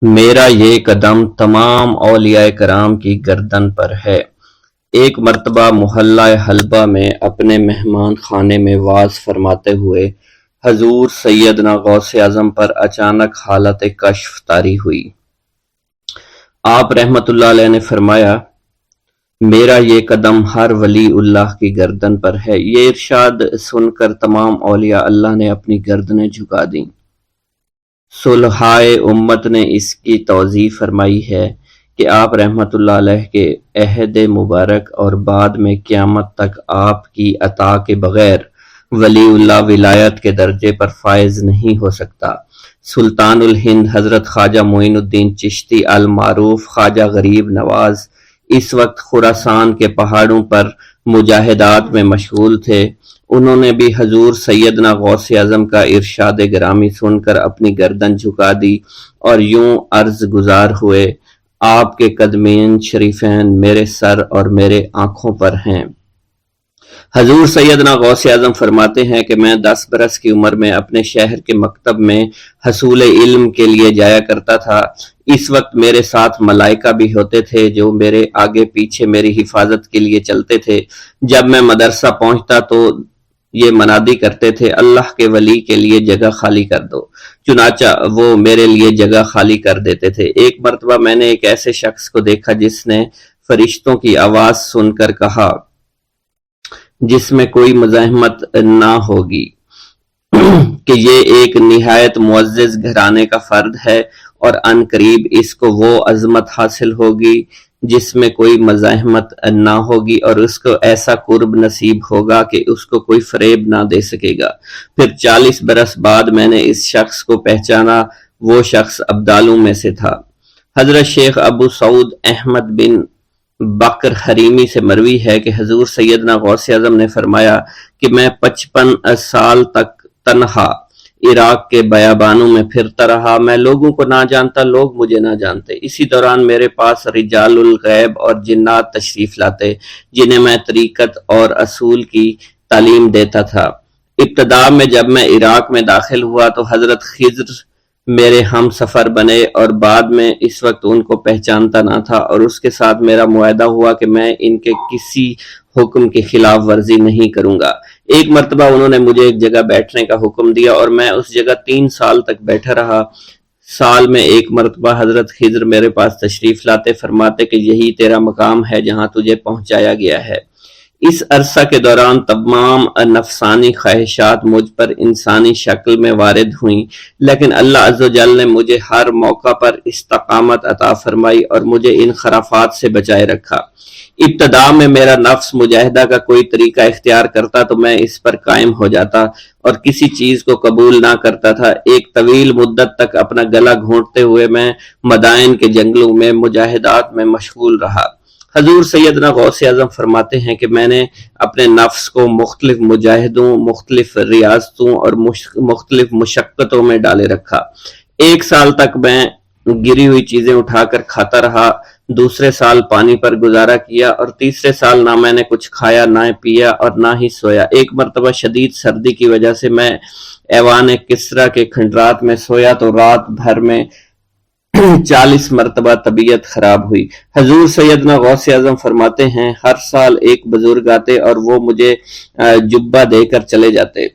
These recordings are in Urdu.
میرا یہ قدم تمام اولیاء کرام کی گردن پر ہے۔ ایک مرتبہ محلہ حلبہ میں اپنے مہمان خانے میں وعظ فرماتے ہوئے حضور سیدنا غوث اعظم پر اچانک حالت کشف طاری ہوئی۔ آپ رحمت اللہ علیہ نے فرمایا، میرا یہ قدم ہر ولی اللہ کی گردن پر ہے۔ یہ ارشاد سن کر تمام اولیاء اللہ نے اپنی گردنیں جھکا دیں۔ صلحائے امت نے اس کی توضیح فرمائی ہے کہ آپ رحمت اللہ علیہ کے عہد مبارک اور بعد میں قیامت تک آپ کی عطا کے بغیر ولی اللہ ولایت کے درجے پر فائز نہیں ہو سکتا۔ سلطان الہند حضرت خواجہ معین الدین چشتی المعروف خواجہ غریب نواز اس وقت خراسان کے پہاڑوں پر مجاہدات میں مشغول تھے۔ انہوں نے بھی حضور سیدنا غوث اعظم کا ارشاد گرامی سن کر اپنی گردن جھکا دی اور یوں عرض گزار ہوئے، آپ کے قدمین شریفین میرے سر اور میرے آنکھوں پر ہیں۔ حضور سیدنا غوث اعظم فرماتے ہیں کہ میں 10 برس کی عمر میں اپنے شہر کے مکتب میں حصول علم کے لیے جایا کرتا تھا۔ اس وقت میرے ساتھ ملائکہ بھی ہوتے تھے جو میرے آگے پیچھے میری حفاظت کے لیے چلتے تھے۔ جب میں مدرسہ پہنچتا تو یہ منادی کرتے تھے، اللہ کے ولی کے لیے جگہ خالی کر دو۔ چنانچہ وہ میرے لیے جگہ خالی کر دیتے تھے۔ ایک مرتبہ میں نے ایک ایسے شخص کو دیکھا جس نے فرشتوں کی آواز سن کر کہا، جس میں کوئی مزاحمت نہ ہوگی، کہ یہ ایک نہایت معزز گھرانے کا فرد ہے اور عن قریب اس کو وہ عظمت حاصل ہوگی جس میں کوئی مزاحمت نہ ہوگی اور اس کو ایسا قرب نصیب ہوگا کہ اس کو کوئی فریب نہ دے سکے گا۔ پھر 40 برس بعد میں نے اس شخص کو پہچانا، وہ شخص ابدالوں میں سے تھا۔ حضرت شیخ ابو سعود احمد بن بکر حریمی سے مروی ہے کہ حضور سیدنا غوث اعظم نے فرمایا کہ میں 55 سال تک تنہا عراق کے بیابانوں میں پھرتا رہا۔ میں لوگوں کو نہ جانتا، لوگ مجھے نہ جانتے۔ اسی دوران میرے پاس رجال الغیب اور جنات تشریف لاتے جنہیں میں طریقت اور اصول کی تعلیم دیتا تھا۔ ابتدا میں جب میں عراق میں داخل ہوا تو حضرت خضر میرے ہم سفر بنے اور بعد میں اس وقت ان کو پہچانتا نہ تھا اور اس کے ساتھ میرا معاہدہ ہوا کہ میں ان کے کسی حکم کی خلاف ورزی نہیں کروں گا۔ ایک مرتبہ انہوں نے مجھے ایک جگہ بیٹھنے کا حکم دیا اور میں اس جگہ 3 سال تک بیٹھا رہا۔ سال میں ایک مرتبہ حضرت خضر میرے پاس تشریف لاتے، فرماتے کہ یہی تیرا مقام ہے جہاں تجھے پہنچایا گیا ہے۔ اس عرصہ کے دوران تمام نفسانی خواہشات مجھ پر انسانی شکل میں وارد ہوئیں، لیکن اللہ عز و جل نے مجھے ہر موقع پر استقامت عطا فرمائی اور مجھے ان خرافات سے بچائے رکھا۔ ابتدا میں میرا نفس مجاہدہ کا کوئی طریقہ اختیار کرتا تو میں اس پر قائم ہو جاتا اور کسی چیز کو قبول نہ کرتا تھا۔ ایک طویل مدت تک اپنا گلا گھونٹتے ہوئے میں مدائن کے جنگلوں میں مجاہدات میں مشغول رہا۔ حضور سیدنا غوث اعظم فرماتے ہیں کہ میں نے اپنے نفس کو مختلف مجاہدوں، مختلف ریاضتوں اور مختلف مشقتوں میں ڈالے رکھا۔ 1 سال تک میں گری ہوئی چیزیں اٹھا کر کھاتا رہا، دوسرے سال پانی پر گزارا کیا اور تیسرے سال نہ میں نے کچھ کھایا، نہ پیا اور نہ ہی سویا۔ ایک مرتبہ شدید سردی کی وجہ سے میں ایوان کسریٰ کے کھنڈرات میں سویا تو رات بھر میں 40 مرتبہ طبیعت خراب ہوئی۔ حضور سیدنا غوث اعظم فرماتے ہیں، ہر سال ایک بزرگ آتے اور وہ مجھے جبہ دے کر چلے جاتے۔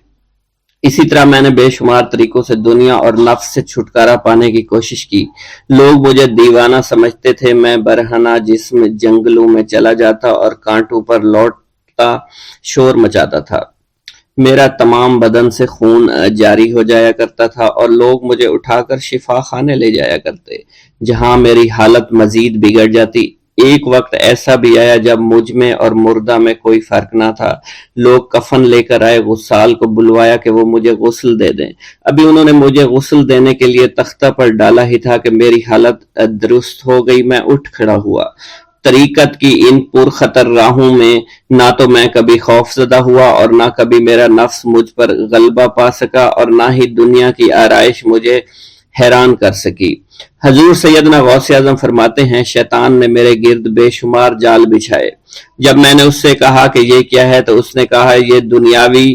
اسی طرح میں نے بے شمار طریقوں سے دنیا اور نفس سے چھٹکارا پانے کی کوشش کی۔ لوگ مجھے دیوانہ سمجھتے تھے۔ میں برہنہ جسم جنگلوں میں چلا جاتا اور کانٹوں پر لوٹتا شور مچاتا تھا۔ میرا تمام بدن سے خون جاری ہو جایا کرتا تھا اور لوگ مجھے اٹھا کر شفا خانے لے جایا کرتے، جہاں میری حالت مزید بگڑ جاتی۔ ایک وقت ایسا بھی آیا جب مجھ میں اور مردہ میں کوئی فرق نہ تھا۔ لوگ کفن لے کر آئے، غسال کو بلوایا کہ وہ مجھے غسل دے دیں۔ ابھی انہوں نے مجھے غسل دینے کے لیے تختہ پر ڈالا ہی تھا کہ میری حالت درست ہو گئی۔ میں اٹھ کھڑا ہوا۔ طریقت کی ان پرخطر راہوں میں نہ تو میں کبھی خوف زدہ ہوا اور نہ کبھی میرا نفس مجھ پر غلبہ پا سکا اور نہ ہی دنیا کی آرائش مجھے حیران کر سکی۔ حضور سیدنا غوث اعظم فرماتے ہیں، شیطان نے میرے گرد بے شمار جال بچھائے۔ جب میں نے اس سے کہا کہ یہ کیا ہے تو اس نے کہا، یہ دنیاوی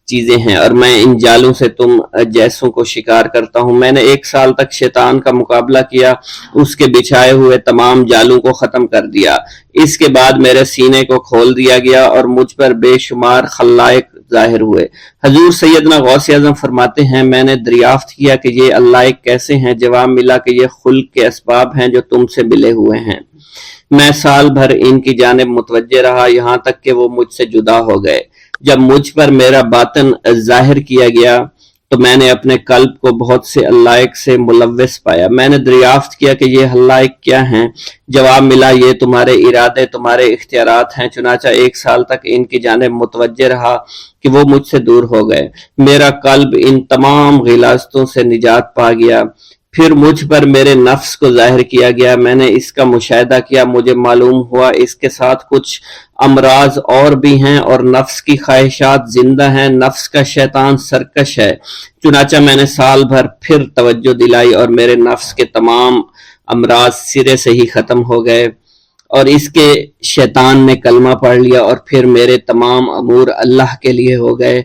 چیزیں ہیں اور میں ان جالوں سے تم جیسوں کو شکار کرتا ہوں۔ میں نے 1 سال تک شیطان کا مقابلہ کیا، اس کے بچھائے ہوئے تمام جالوں کو ختم کر دیا۔ اس کے بعد میرے سینے کو کھول دیا گیا اور مجھ پر بے شمار خلائق ظاہر ہوئے۔ حضور سیدنا غوث اعظم فرماتے ہیں میں نے دریافت کیا کہ یہ علائق کیسے ہیں؟ جواب ملا کہ یہ خلق کے اسباب ہیں جو تم سے ملے ہوئے ہیں۔ میں سال بھر ان کی جانب متوجہ رہا یہاں تک کہ وہ مجھ سے جدا ہو گئے۔ جب مجھ پر میرا باطن ظاہر کیا گیا تو میں نے اپنے قلب کو بہت سے علائق سے ملوث پایا۔ میں نے دریافت کیا کہ یہ علائق کیا ہیں؟ جواب ملا یہ تمہارے ارادے، تمہارے اختیارات ہیں۔ چنانچہ 1 سال تک ان کی جانب متوجہ رہا کہ وہ مجھ سے دور ہو گئے۔ میرا قلب ان تمام غلاظتوں سے نجات پا گیا۔ پھر مجھ پر میرے نفس کو ظاہر کیا گیا، میں نے اس کا مشاہدہ کیا، مجھے معلوم ہوا اس کے ساتھ کچھ امراض اور بھی ہیں اور نفس کی خواہشات زندہ ہیں، نفس کا شیطان سرکش ہے۔ چنانچہ میں نے سال بھر پھر توجہ دلائی اور میرے نفس کے تمام امراض سرے سے ہی ختم ہو گئے اور اس کے شیطان نے کلمہ پڑھ لیا اور پھر میرے تمام امور اللہ کے لیے ہو گئے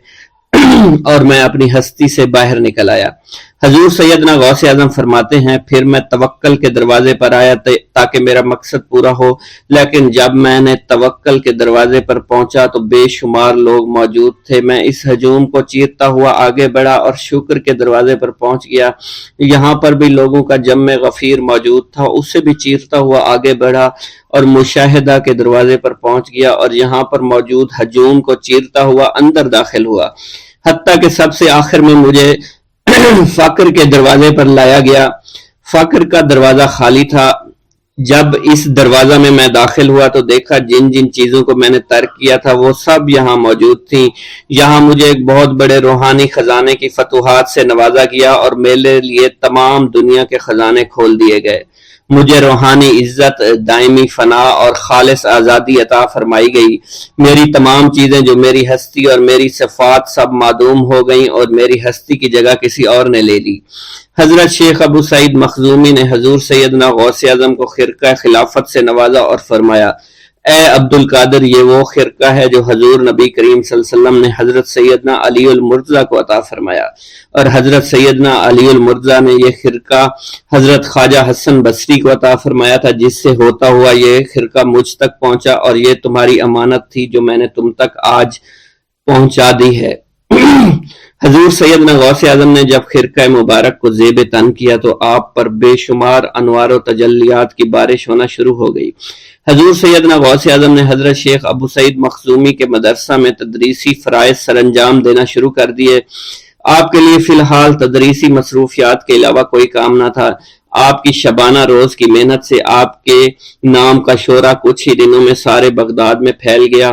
اور میں اپنی ہستی سے باہر نکل آیا۔ حضور سیدنا غوث اعظم فرماتے ہیں پھر میں توکل کے دروازے پر آیا تاکہ میرا مقصد پورا ہو، لیکن جب میں نے توکل کے دروازے پر پہنچا تو بے شمار لوگ موجود تھے۔ میں اس ہجوم کو چیرتا ہوا آگے بڑھا اور شکر کے دروازے پر پہنچ گیا، یہاں پر بھی لوگوں کا جمع غفیر موجود تھا، اس سے بھی چیرتا ہوا آگے بڑھا اور مشاہدہ کے دروازے پر پہنچ گیا اور یہاں پر موجود ہجوم کو چیرتا ہوا اندر داخل ہوا، حتیٰ کہ سب سے آخر میں مجھے فقر کے دروازے پر لایا گیا۔ فقر کا دروازہ خالی تھا۔ جب اس دروازہ میں میں داخل ہوا تو دیکھا جن جن چیزوں کو میں نے ترک کیا تھا وہ سب یہاں موجود تھیں۔ یہاں مجھے ایک بہت بڑے روحانی خزانے کی فتوحات سے نوازا گیا اور میرے لیے تمام دنیا کے خزانے کھول دیے گئے۔ مجھے روحانی عزت، دائمی فنا اور خالص آزادی عطا فرمائی گئی۔ میری تمام چیزیں جو میری ہستی اور میری صفات سب معدوم ہو گئیں اور میری ہستی کی جگہ کسی اور نے لے لی۔ حضرت شیخ ابو سعید مخزومی نے حضور سیدنا غوث اعظم کو خرقہ خلافت سے نوازا اور فرمایا اے عبد القادر، یہ وہ خرقہ ہے جو حضور نبی کریم صلی اللہ علیہ وسلم نے حضرت سیدنا علی المرتضیٰ کو عطا فرمایا، اور حضرت سیدنا علی المرتضیٰ نے یہ خرقہ حضرت خواجہ حسن بصری کو عطا فرمایا تھا، جس سے ہوتا ہوا یہ خرقہ مجھ تک پہنچا، اور یہ تمہاری امانت تھی جو میں نے تم تک آج پہنچا دی ہے۔ حضور سیدنا غوث اعظم نے جب خرقہ مبارک کو زیب تن کیا تو آپ پر بے شمار انوار و تجلیات کی بارش ہونا شروع ہو گئی۔ حضور سیدنا غوث اعظم نے حضرت شیخ ابو سعید مخزومی کے مدرسہ میں تدریسی فرائض سر انجام دینا شروع کر دیے۔ آپ کے لیے فی الحال تدریسی مصروفیات کے علاوہ کوئی کام نہ تھا۔ آپ کی شبانہ روز کی محنت سے آپ کے نام کا شہرہ کچھ ہی دنوں میں سارے بغداد میں پھیل گیا۔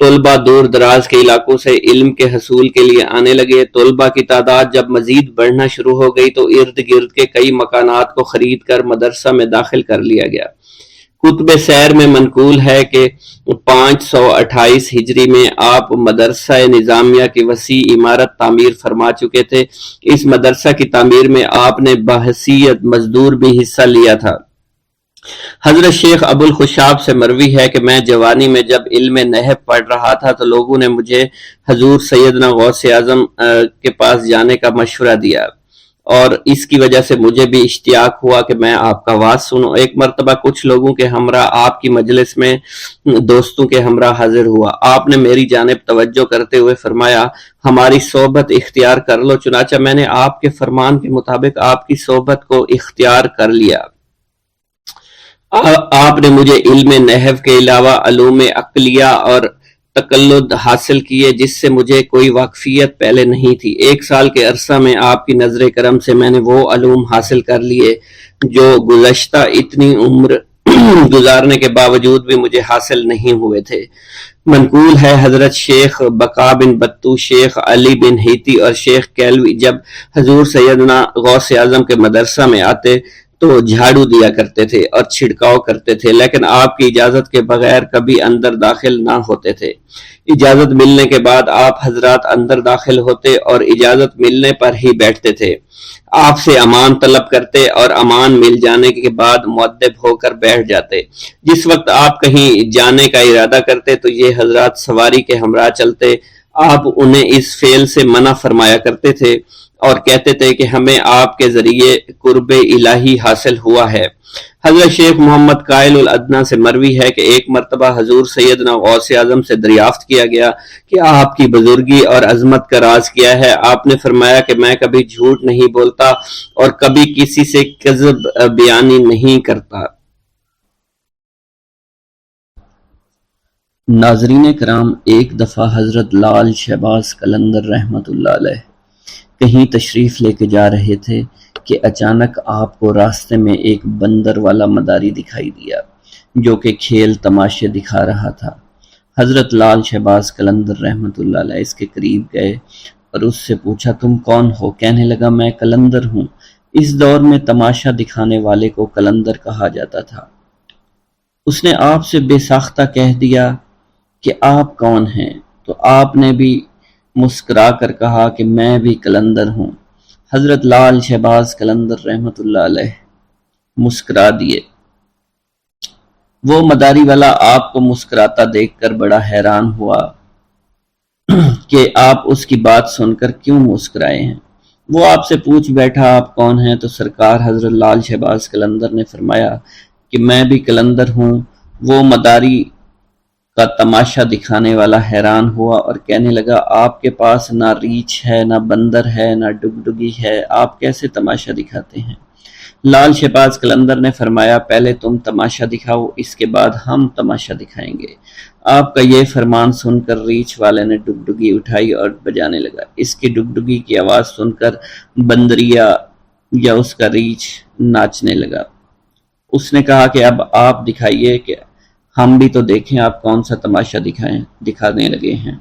طلبہ دور دراز کے علاقوں سے علم کے حصول کے لیے آنے لگے۔ طلبہ کی تعداد جب مزید بڑھنا شروع ہو گئی تو ارد گرد کے کئی مکانات کو خرید کر مدرسہ میں داخل کر لیا گیا۔ کتب سیر میں منقول ہے کہ 528 ہجری میں آپ مدرسہ نظامیہ کی وسیع عمارت تعمیر فرما چکے تھے۔ اس مدرسہ کی تعمیر میں آپ نے بحیثیت مزدور بھی حصہ لیا تھا۔ حضرت شیخ ابو الخشاب سے مروی ہے کہ میں جوانی میں جب علم نحو پڑھ رہا تھا تو لوگوں نے مجھے حضور سیدنا غوث اعظم کے پاس جانے کا مشورہ دیا، اور اس کی وجہ سے مجھے بھی اشتیاق ہوا کہ میں آپ کا واز سنوں۔ ایک مرتبہ کچھ لوگوں کے ہمراہ آپ کی مجلس میں دوستوں کے ہمراہ حاضر ہوا۔ آپ نے میری جانب توجہ کرتے ہوئے فرمایا ہماری صحبت اختیار کر لو۔ چنانچہ میں نے آپ کے فرمان کے مطابق آپ کی صحبت کو اختیار کر لیا۔ آپ نے مجھے علم نحو کے علاوہ علوم عقلیہ اور تقلد حاصل کیے جس سے مجھے کوئی واقفیت پہلے نہیں تھی۔ 1 سال کے عرصہ میں آپ کی نظر کرم سے میں نے وہ علوم حاصل کر لیے جو گزشتہ اتنی عمر گزارنے کے باوجود بھی مجھے حاصل نہیں ہوئے تھے۔ منقول ہے حضرت شیخ بقا بن بطو، شیخ علی بن ہیتی اور شیخ کیلوی جب حضور سیدنا غوث اعظم کے مدرسہ میں آتے تو جھاڑو دیا کرتے تھے اور چھڑکاؤ کرتے تھے، لیکن آپ کی اجازت کے بغیر کبھی اندر داخل نہ ہوتے تھے۔ اجازت ملنے کے بعد آپ حضرات اندر داخل ہوتے اور اجازت ملنے پر ہی بیٹھتے تھے۔ آپ سے امان طلب کرتے اور امان مل جانے کے بعد مؤدب ہو کر بیٹھ جاتے۔ جس وقت آپ کہیں جانے کا ارادہ کرتے تو یہ حضرات سواری کے ہمراہ چلتے۔ آپ انہیں اس فعل سے منع فرمایا کرتے تھے اور کہتے تھے کہ ہمیں آپ کے ذریعے قرب الہی حاصل ہوا ہے۔ حضرت شیخ محمد قائل الادنیٰ سے مروی ہے کہ ایک مرتبہ حضور سیدنا غوث اعظم سے دریافت کیا گیا کہ آپ کی بزرگی اور عظمت کا راز کیا ہے؟ آپ نے فرمایا کہ میں کبھی جھوٹ نہیں بولتا اور کبھی کسی سے کذب بیانی نہیں کرتا۔ ناظرین کرام، ایک دفعہ حضرت لال شہباز قلندر رحمۃ اللہ علیہ کہیں تشریف لے کے جا رہے تھے کہ اچانک آپ کو راستے میں ایک بندر والا مداری دکھائی دیا جو کہ کھیل تماشے دکھا رہا تھا۔ حضرت لال شہباز قلندر رحمۃ اللہ علیہ اس کے قریب گئے اور اس سے پوچھا تم کون ہو؟ کہنے لگا میں قلندر ہوں۔ اس دور میں تماشا دکھانے والے کو قلندر کہا جاتا تھا۔ اس نے آپ سے بے ساختہ کہہ دیا کہ آپ کون ہیں؟ تو آپ نے بھی مسکرا کر کہا کہ میں بھی قلندر ہوں۔ حضرت لال شہباز قلندر رحمۃ اللہ علیہ مسکرا دیے۔ وہ مداری والا آپ کو مسکراتا دیکھ کر بڑا حیران ہوا کہ آپ اس کی بات سن کر کیوں مسکرائے ہیں۔ وہ آپ سے پوچھ بیٹھا آپ کون ہیں؟ تو سرکار حضرت لال شہباز قلندر نے فرمایا کہ میں بھی قلندر ہوں۔ وہ مداری کا تماشا دکھانے والا حیران ہوا اور کہنے لگا آپ کے پاس نہ ریچھ ہے، نہ بندر ہے، نہ ڈگڈگی ہے، آپ کیسے تماشا دکھاتے ہیں؟ لال شہباز قلندر نے فرمایا پہلے تم تماشا دکھاؤ، اس کے بعد ہم تماشا دکھائیں گے۔ آپ کا یہ فرمان سن کر ریچھ والے نے ڈگڈگی اٹھائی اور بجانے لگا۔ اس کی ڈگڈگی کی آواز سن کر بندریا یا اس کا ریچھ ناچنے لگا۔ اس نے کہا کہ اب آپ دکھائیے کہ ہم بھی تو دیکھیں آپ کون سا تماشا دکھانے لگے ہیں۔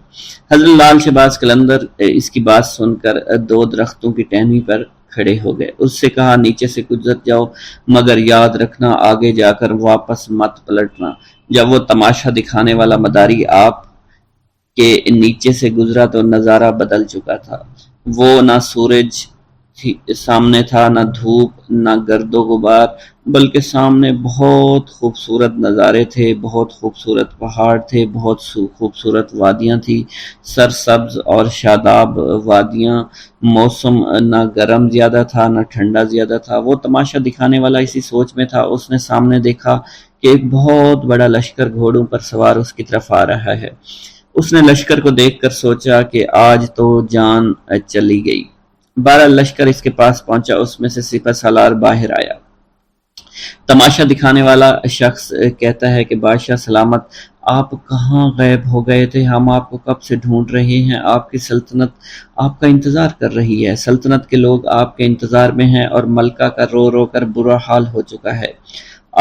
حضرت لال شہباز قلندر اس کی بات سن کر دو درختوں کی ٹہنی پر کھڑے ہو گئے۔ اس سے کہا نیچے سے گزر جاؤ، مگر یاد رکھنا آگے جا کر واپس مت پلٹنا۔ جب وہ تماشا دکھانے والا مداری آپ کے نیچے سے گزرا تو نظارہ بدل چکا تھا۔ وہ نہ سورج سامنے تھا، نہ دھوپ، نہ گرد و غبار، بلکہ سامنے بہت خوبصورت نظارے تھے، بہت خوبصورت پہاڑ تھے، بہت خوبصورت وادیاں تھی، سرسبز اور شاداب وادیاں۔ موسم نہ گرم زیادہ تھا نہ ٹھنڈا زیادہ تھا۔ وہ تماشا دکھانے والا اسی سوچ میں تھا۔ اس نے سامنے دیکھا کہ ایک بہت بڑا لشکر گھوڑوں پر سوار اس کی طرف آ رہا ہے۔ اس نے لشکر کو دیکھ کر سوچا کہ آج تو جان چلی گئی۔ بہرحال لشکر اس کے پاس پہنچا، اس میں سے سپہ سالار باہر آیا۔ تماشا دکھانے والا شخص کہتا ہے کہ بادشاہ سلامت، آپ کہاں غائب ہو گئے تھے؟ ہم آپ کو کب سے ڈھونڈ رہے ہیں۔ آپ کی سلطنت آپ کا انتظار کر رہی ہے۔ سلطنت کے لوگ آپ کے انتظار میں ہیں اور ملکہ کا رو رو کر برا حال ہو چکا ہے۔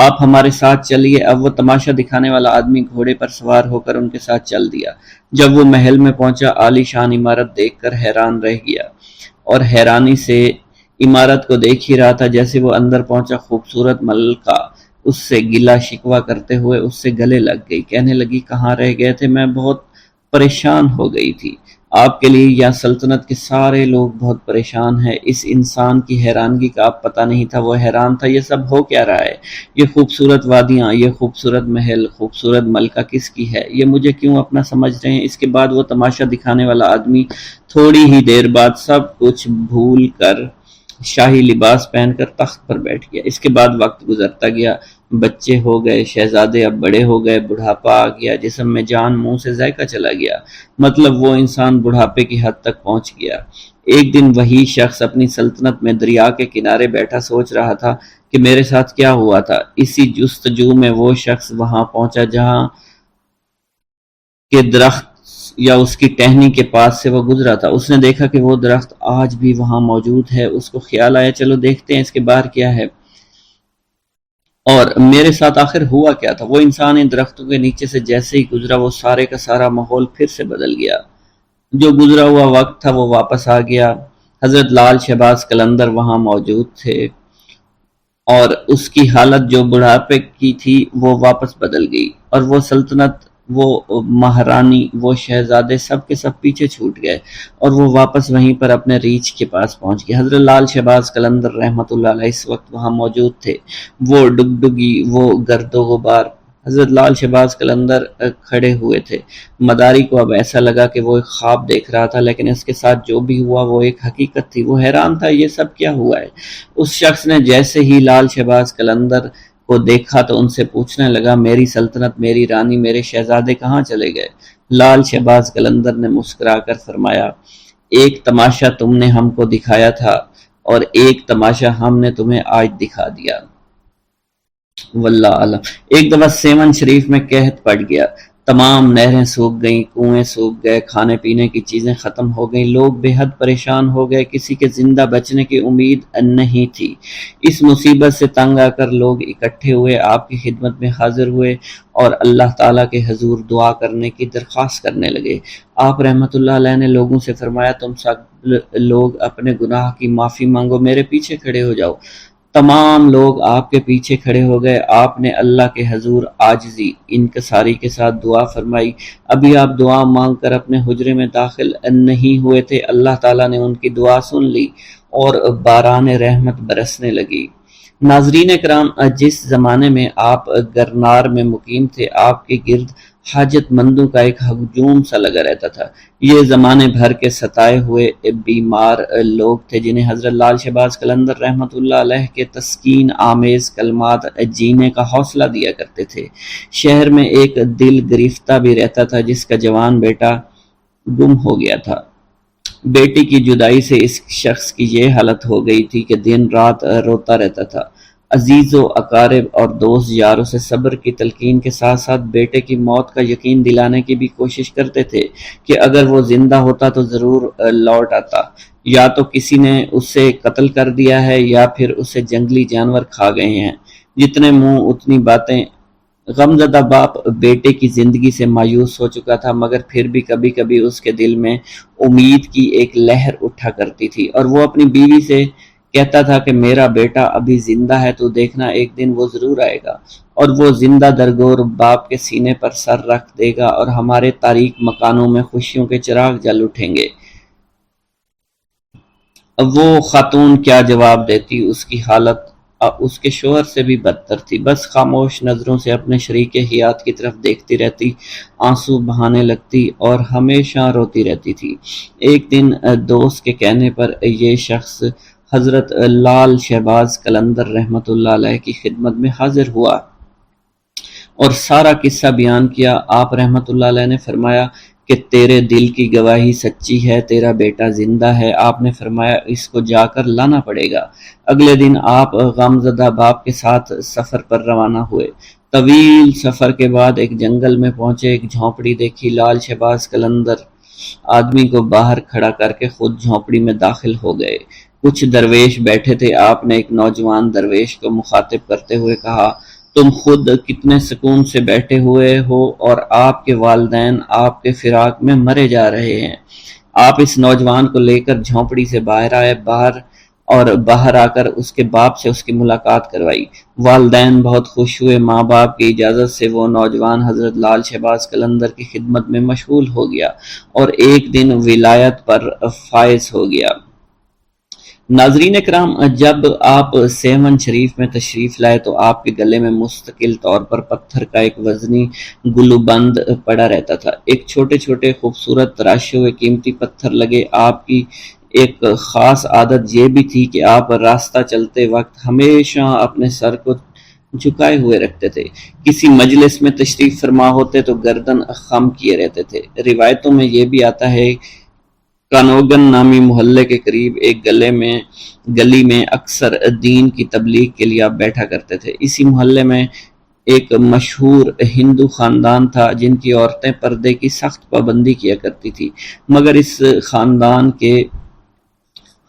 آپ ہمارے ساتھ چلیے۔ اب وہ تماشا دکھانے والا آدمی گھوڑے پر سوار ہو کر ان کے ساتھ چل دیا۔ جب وہ محل میں پہنچا، عالی شان عمارت دیکھ کر حیران رہ گیا اور حیرانی سے عمارت کو دیکھ ہی رہا تھا۔ جیسے وہ اندر پہنچا، خوبصورت ملکہ اس سے گلا شکوہ کرتے ہوئے اس سے گلے لگ گئی، کہنے لگی کہاں رہ گئے تھے؟ میں بہت پریشان ہو گئی تھی۔ آپ کے لیے یا سلطنت کے سارے لوگ بہت پریشان ہیں۔ اس انسان کی حیرانگی کا آپ پتہ نہیں تھا، وہ حیران تھا یہ سب ہو کیا رہا ہے؟ یہ خوبصورت وادیاں، یہ خوبصورت محل، خوبصورت ملکہ کس کی ہے؟ یہ مجھے کیوں اپنا سمجھ رہے ہیں؟ اس کے بعد وہ تماشا دکھانے والا آدمی تھوڑی ہی دیر بعد سب کچھ بھول کر شاہی لباس پہن کر تخت پر بیٹھ گیا۔ اس کے بعد وقت گزرتا گیا، بچے ہو گئے، شہزادے اب بڑے ہو گئے، بڑھاپا آ گیا، جسم میں جان، منہ سے ذائقہ چلا گیا، مطلب وہ انسان بڑھاپے کی حد تک پہنچ گیا۔ ایک دن وہی شخص اپنی سلطنت میں دریا کے کنارے بیٹھا سوچ رہا تھا کہ میرے ساتھ کیا ہوا تھا۔ اسی جستجو میں وہ شخص وہاں پہنچا جہاں کے درخت یا اس کی ٹہنی کے پاس سے وہ گزرا تھا۔ اس نے دیکھا کہ وہ درخت آج بھی وہاں موجود ہے۔ اس کو خیال آیا چلو دیکھتے ہیں اس کے باہر کیا ہے اور میرے ساتھ آخر ہوا کیا تھا۔ وہ انسان ان درختوں کے نیچے سے جیسے ہی گزرا، وہ سارے کا سارا ماحول پھر سے بدل گیا۔ جو گزرا ہوا وقت تھا وہ واپس آ گیا۔ حضرت لال شہباز قلندر وہاں موجود تھے اور اس کی حالت جو بڑھاپے کی تھی وہ واپس بدل گئی، اور وہ سلطنت، وہ مہارانی، وہ شہزادے سب کے سب پیچھے چھوٹ گئے اور وہ واپس وہیں پر اپنے ریچھ کے پاس پہنچ گئے۔ حضرت لال شہباز قلندر رحمۃ اللہ علیہ اس وقت وہاں موجود تھے۔ وہ ڈگڈگی، وہ گرد و غبار حضرت لال شہباز قلندر کھڑے ہوئے تھے۔ مداری کو اب ایسا لگا کہ وہ ایک خواب دیکھ رہا تھا، لیکن اس کے ساتھ جو بھی ہوا وہ ایک حقیقت تھی۔ وہ حیران تھا، یہ سب کیا ہوا ہے؟ اس شخص نے جیسے ہی لال شہباز قلندر کو دیکھا تو ان سے پوچھنے لگا، میری سلطنت، میری رانی، میرے شہزادے کہاں چلے گئے؟ لال شہباز قلندر نے مسکرا کر فرمایا، ایک تماشا تم نے ہم کو دکھایا تھا اور ایک تماشا ہم نے تمہیں آج دکھا دیا۔ واللہ عالم۔ ایک دفعہ سیون شریف میں قحط پڑ گیا، تمام نہریں سوکھ گئیں، کنویں سوکھ گئے، کھانے پینے کی چیزیں ختم ہو گئیں، لوگ بے حد پریشان ہو گئے، کسی کے زندہ بچنے کی امید نہیں تھی۔ اس مصیبت سے تنگ آ کر لوگ اکٹھے ہوئے، آپ کی خدمت میں حاضر ہوئے اور اللہ تعالیٰ کے حضور دعا کرنے کی درخواست کرنے لگے۔ آپ رحمۃ اللہ علیہ نے لوگوں سے فرمایا، تم سب لوگ اپنے گناہ کی معافی مانگو، میرے پیچھے کھڑے ہو جاؤ۔ تمام لوگ آپ کے پیچھے کھڑے ہو گئے۔ آپ نے اللہ کے حضور عاجزی، انکساری کے ساتھ دعا فرمائی۔ ابھی آپ دعا مانگ کر اپنے حجرے میں داخل نہیں ہوئے تھے، اللہ تعالیٰ نے ان کی دعا سن لی اور باران رحمت برسنے لگی۔ ناظرین کرام، جس زمانے میں آپ گرنار میں مقیم تھے، آپ کے گرد حاجت مندوں کا ایک ہجوم سا لگا رہتا تھا۔ یہ زمانے بھر کے ستائے ہوئے بیمار لوگ تھے جنہیں حضرت لال شہباز قلندر رحمۃ اللہ علیہ کے تسکین آمیز کلمات جینے کا حوصلہ دیا کرتے تھے۔ شہر میں ایک دل گرفتہ بھی رہتا تھا جس کا جوان بیٹا گم ہو گیا تھا۔ بیٹی کی جدائی سے اس شخص کی یہ حالت ہو گئی تھی کہ دن رات روتا رہتا تھا۔ عزیز و اقارب اور دوست یاروں سے صبر کی تلقین کے ساتھ ساتھ بیٹے کی موت کا یقین دلانے کی بھی کوشش کرتے تھے کہ اگر وہ زندہ ہوتا تو ضرور لوٹ آتا، یا تو کسی نے اسے قتل کر دیا ہے یا پھر اسے جنگلی جانور کھا گئے ہیں۔ جتنے منہ اتنی باتیں۔ غمزدہ باپ بیٹے کی زندگی سے مایوس ہو چکا تھا، مگر پھر بھی کبھی کبھی اس کے دل میں امید کی ایک لہر اٹھا کرتی تھی، اور وہ اپنی بیوی سے کہتا تھا کہ میرا بیٹا ابھی زندہ ہے، تو دیکھنا ایک دن وہ ضرور آئے گا اور وہ زندہ درگور باپ کے سینے پر سر رکھ دے گا اور ہمارے تاریک مکانوں میں خوشیوں کے چراغ جل اٹھیں گے۔ اب وہ خاتون کیا جواب دیتی؟ اس کی حالت اس کے شوہر سے بھی بدتر تھی، بس خاموش نظروں سے اپنے شریک حیات کی طرف دیکھتی رہتی، آنسو بہانے لگتی اور ہمیشہ روتی رہتی تھی۔ ایک دن دوست کے کہنے پر یہ شخص حضرت لال شہباز قلندر رحمۃ اللہ علیہ کی خدمت میں حاضر ہوا اور سارا قصہ بیان کیا۔ آپ رحمۃ اللہ علیہ نے فرمایا کہ تیرے دل کی گواہی سچی ہے، تیرا بیٹا زندہ ہے۔ آپ نے فرمایا اس کو جا کر لانا پڑے گا۔ اگلے دن آپ غمزدہ باپ کے ساتھ سفر پر روانہ ہوئے۔ طویل سفر کے بعد ایک جنگل میں پہنچے، ایک جھونپڑی دیکھی۔ لال شہباز قلندر آدمی کو باہر کھڑا کر کے خود جھونپڑی میں داخل ہو گئے۔ کچھ درویش بیٹھے تھے۔ آپ نے ایک نوجوان درویش کو مخاطب کرتے ہوئے کہا، تم خود کتنے سکون سے بیٹھے ہوئے ہو اور آپ کے والدین آپ کے فراق میں مرے جا رہے ہیں۔ آپ اس نوجوان کو لے کر جھونپڑی سے باہر آئے، باہر آ کر اس کے باپ سے اس کی ملاقات کروائی۔ والدین بہت خوش ہوئے۔ ماں باپ کی اجازت سے وہ نوجوان حضرت لال شہباز قلندر کی خدمت میں مشغول ہو گیا اور ایک دن ولایت پر فائز ہو گیا۔ ناظرین کرام، جب آپ سیون شریف میں تشریف لائے تو آپ کے گلے میں مستقل طور پر پتھر کا ایک وزنی گلوبند پڑا رہتا تھا۔ ایک چھوٹے چھوٹے خوبصورت تراشے ہوئے قیمتی پتھر لگے۔ آپ کی ایک خاص عادت یہ بھی تھی کہ آپ راستہ چلتے وقت ہمیشہ اپنے سر کو جھکائے ہوئے رکھتے تھے۔ کسی مجلس میں تشریف فرما ہوتے تو گردن خم کیے رہتے تھے۔ روایتوں میں یہ بھی آتا ہے کانوگن نامی محلے کے قریب ایک گلی میں اکثر دین کی تبلیغ کے لیے آپ بیٹھا کرتے تھے۔ اسی محلے میں ایک مشہور ہندو خاندان تھا جن کی عورتیں پردے کی سخت پابندی کیا کرتی تھی، مگر اس خاندان کے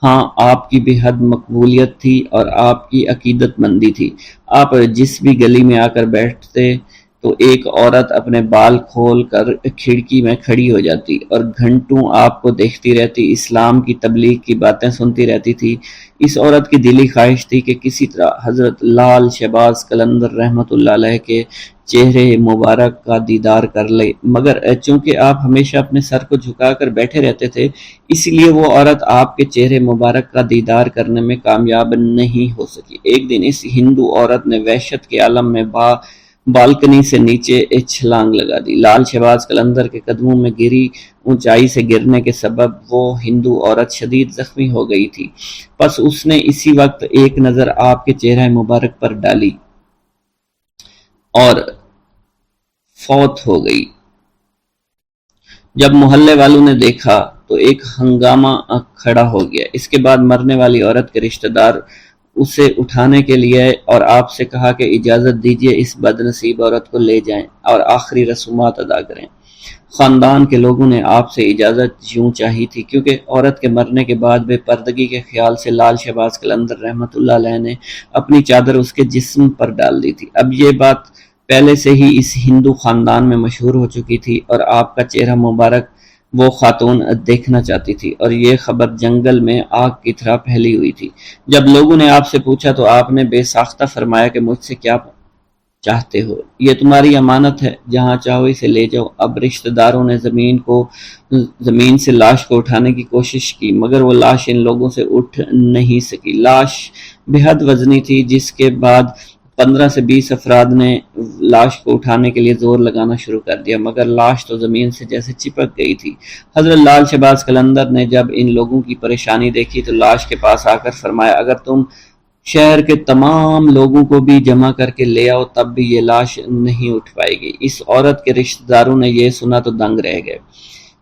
ہاں آپ کی بے حد مقبولیت تھی اور آپ کی عقیدت مندی تھی۔ آپ جس بھی گلی میں آ کر بیٹھتے تو ایک عورت اپنے بال کھول کر کھڑکی میں کھڑی ہو جاتی اور گھنٹوں آپ کو دیکھتی رہتی، اسلام کی تبلیغ کی باتیں سنتی رہتی تھی۔ اس عورت کی دلی خواہش تھی کہ کسی طرح حضرت لال شہباز قلندر رحمۃ اللہ علیہ کے چہرے مبارک کا دیدار کر لے، مگر چونکہ آپ ہمیشہ اپنے سر کو جھکا کر بیٹھے رہتے تھے، اس لیے وہ عورت آپ کے چہرے مبارک کا دیدار کرنے میں کامیاب نہیں ہو سکی۔ ایک دن اس ہندو عورت نے وحشت کے عالم میں بالکنی سے نیچے ایک چھلانگ لگا دی۔ لال شہباز قلندر کے قدموں میں گری اونچائی سے گرنے کے سبب وہ ہندو عورت شدید زخمی ہو گئی تھی، پس اس نے اسی وقت ایک نظر آپ کے چہرہ مبارک پر ڈالی اور فوت ہو گئی۔ جب محلے والوں نے دیکھا تو ایک ہنگامہ کھڑا ہو گیا۔ اس کے بعد مرنے والی عورت کے رشتہ دار اسے اٹھانے کے لیے آئے اور آپ سے کہا کہ اجازت دیجیے اس بد نصیب عورت کو لے جائیں اور آخری رسومات ادا کریں۔ خاندان کے لوگوں نے آپ سے اجازت یوں چاہی تھی کیونکہ عورت کے مرنے کے بعد بے پردگی کے خیال سے لال شہباز قلندر رحمۃ اللہ علیہ نے اپنی چادر اس کے جسم پر ڈال دی تھی۔ اب یہ بات پہلے سے ہی اس ہندو خاندان میں مشہور ہو چکی تھی اور آپ کا چہرہ مبارک وہ خاتون دیکھنا چاہتی تھی، اور یہ خبر جنگل میں آگ کی طرح پھیلی ہوئی تھی۔ جب لوگوں نے آپ سے پوچھا تو آپ نے بے ساختہ فرمایا کہ مجھ سے کیا چاہتے ہو، یہ تمہاری امانت ہے، جہاں چاہو اسے لے جاؤ۔ اب رشتہ داروں نے زمین سے لاش کو اٹھانے کی کوشش کی، مگر وہ لاش ان لوگوں سے اٹھ نہیں سکی۔ لاش بے حد وزنی تھی، جس کے بعد 15 سے 20 افراد نے لاش کو اٹھانے کے لیے زور لگانا شروع کر دیا، مگر لاش تو زمین سے جیسے چپک گئی تھی۔ حضرت لال شہباز قلندر نے جب ان لوگوں کی پریشانی دیکھی تو لاش کے پاس آ کر فرمایا، اگر تم شہر کے تمام لوگوں کو بھی جمع کر کے لے آؤ تب بھی یہ لاش نہیں اٹھ پائے گی۔ اس عورت کے رشتہ داروں نے یہ سنا تو دنگ رہ گئے۔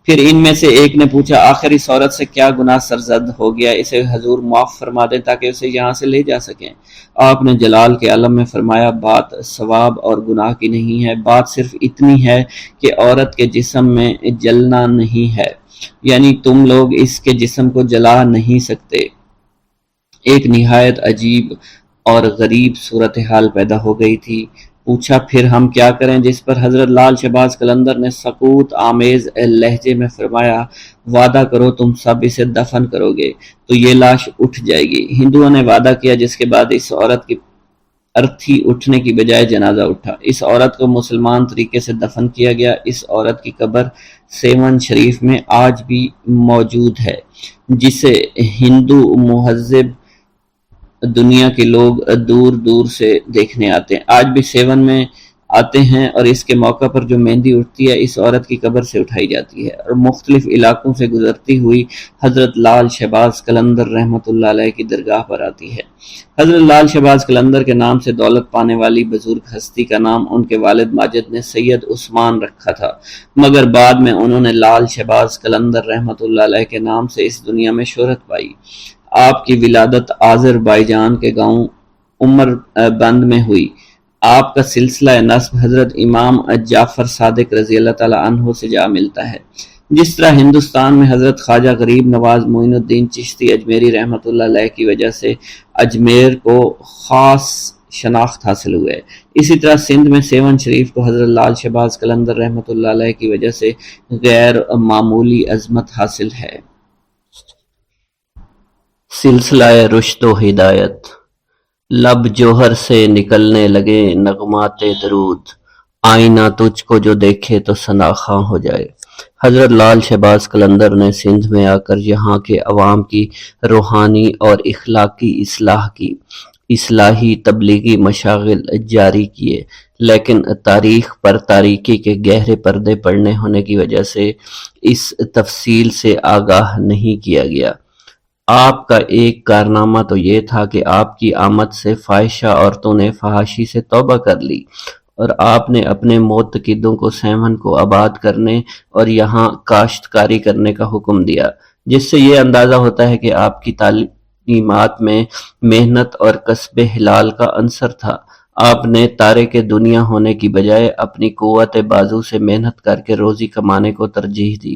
پھر ان میں سے ایک نے پوچھا، آخر اس عورت سے کیا گناہ سرزد ہو گیا، اسے حضور معاف فرما دیں تاکہ اسے یہاں سے لے جا سکیں۔ آپ نے جلال کے عالم میں فرمایا، بات ثواب اور گناہ کی نہیں ہے، بات صرف اتنی ہے کہ عورت کے جسم میں جلنا نہیں ہے، یعنی تم لوگ اس کے جسم کو جلا نہیں سکتے۔ ایک نہایت عجیب اور غریب صورتحال پیدا ہو گئی تھی۔ پوچھا، پھر ہم کیا کریں؟ جس پر حضرت لال شہباز قلندر نے سکوت آمیز لہجے میں فرمایا، وعدہ کرو تم سب اسے دفن کرو گے تو یہ لاش اٹھ جائے گی۔ ہندوؤں نے وعدہ کیا، جس کے بعد اس عورت کی ارتھی اٹھنے کی بجائے جنازہ اٹھا۔ اس عورت کو مسلمان طریقے سے دفن کیا گیا۔ اس عورت کی قبر سیون شریف میں آج بھی موجود ہے، جسے ہندو مہذب دنیا کے لوگ دور دور سے دیکھنے آتے ہیں۔ آج بھی سیون میں آتے ہیں اور اس کے موقع پر جو مہندی اٹھتی ہے اس عورت کی قبر سے اٹھائی جاتی ہے اور مختلف علاقوں سے گزرتی ہوئی حضرت لال شہباز قلندر رحمۃ اللہ علیہ کی درگاہ پر آتی ہے۔ حضرت لال شہباز قلندر کے نام سے دولت پانے والی بزرگ ہستی کا نام ان کے والد ماجد نے سید عثمان رکھا تھا، مگر بعد میں انہوں نے لال شہباز قلندر رحمۃ اللہ علیہ کے نام سے اس دنیا میں شہرت پائی۔ آپ کی ولادت آذربائیجان کے گاؤں عمر بند میں ہوئی۔ آپ کا سلسلہ نسب حضرت امام جعفر صادق رضی اللہ تعالی عنہ سے جا ملتا ہے۔ جس طرح ہندوستان میں حضرت خواجہ غریب نواز معین الدین چشتی اجمیری رحمۃ اللہ علیہ کی وجہ سے اجمیر کو خاص شناخت حاصل ہوئے، اسی طرح سندھ میں سیون شریف کو حضرت لال شہباز قلندر رحمۃ اللہ علیہ کی وجہ سے غیر معمولی عظمت حاصل ہے۔ سلسلہ رشد و ہدایت۔ لب جوہر سے نکلنے لگے نغمات درود، آئینہ تجھ کو جو دیکھے تو ثناخواں ہو جائے۔ حضرت لال شہباز قلندر نے سندھ میں آ کر یہاں کے عوام کی روحانی اور اخلاقی اصلاح کی، اصلاحی تبلیغی مشاغل جاری کیے، لیکن تاریخ پر تاریکی کے گہرے پردے پڑنے ہونے کی وجہ سے اس تفصیل سے آگاہ نہیں کیا گیا۔ آپ کا ایک کارنامہ تو یہ تھا کہ آپ کی آمد سے فاحشہ عورتوں نے فحاشی سے توبہ کر لی اور آپ نے اپنے معتقدوں کو سیون کو آباد کرنے اور یہاں کاشتکاری کرنے کا حکم دیا، جس سے یہ اندازہ ہوتا ہے کہ آپ کی تعلیمات میں محنت اور کسب حلال کا عنصر تھا۔ آپ نے تارک دنیا ہونے کی بجائے اپنی قوت بازو سے محنت کر کے روزی کمانے کو ترجیح دی۔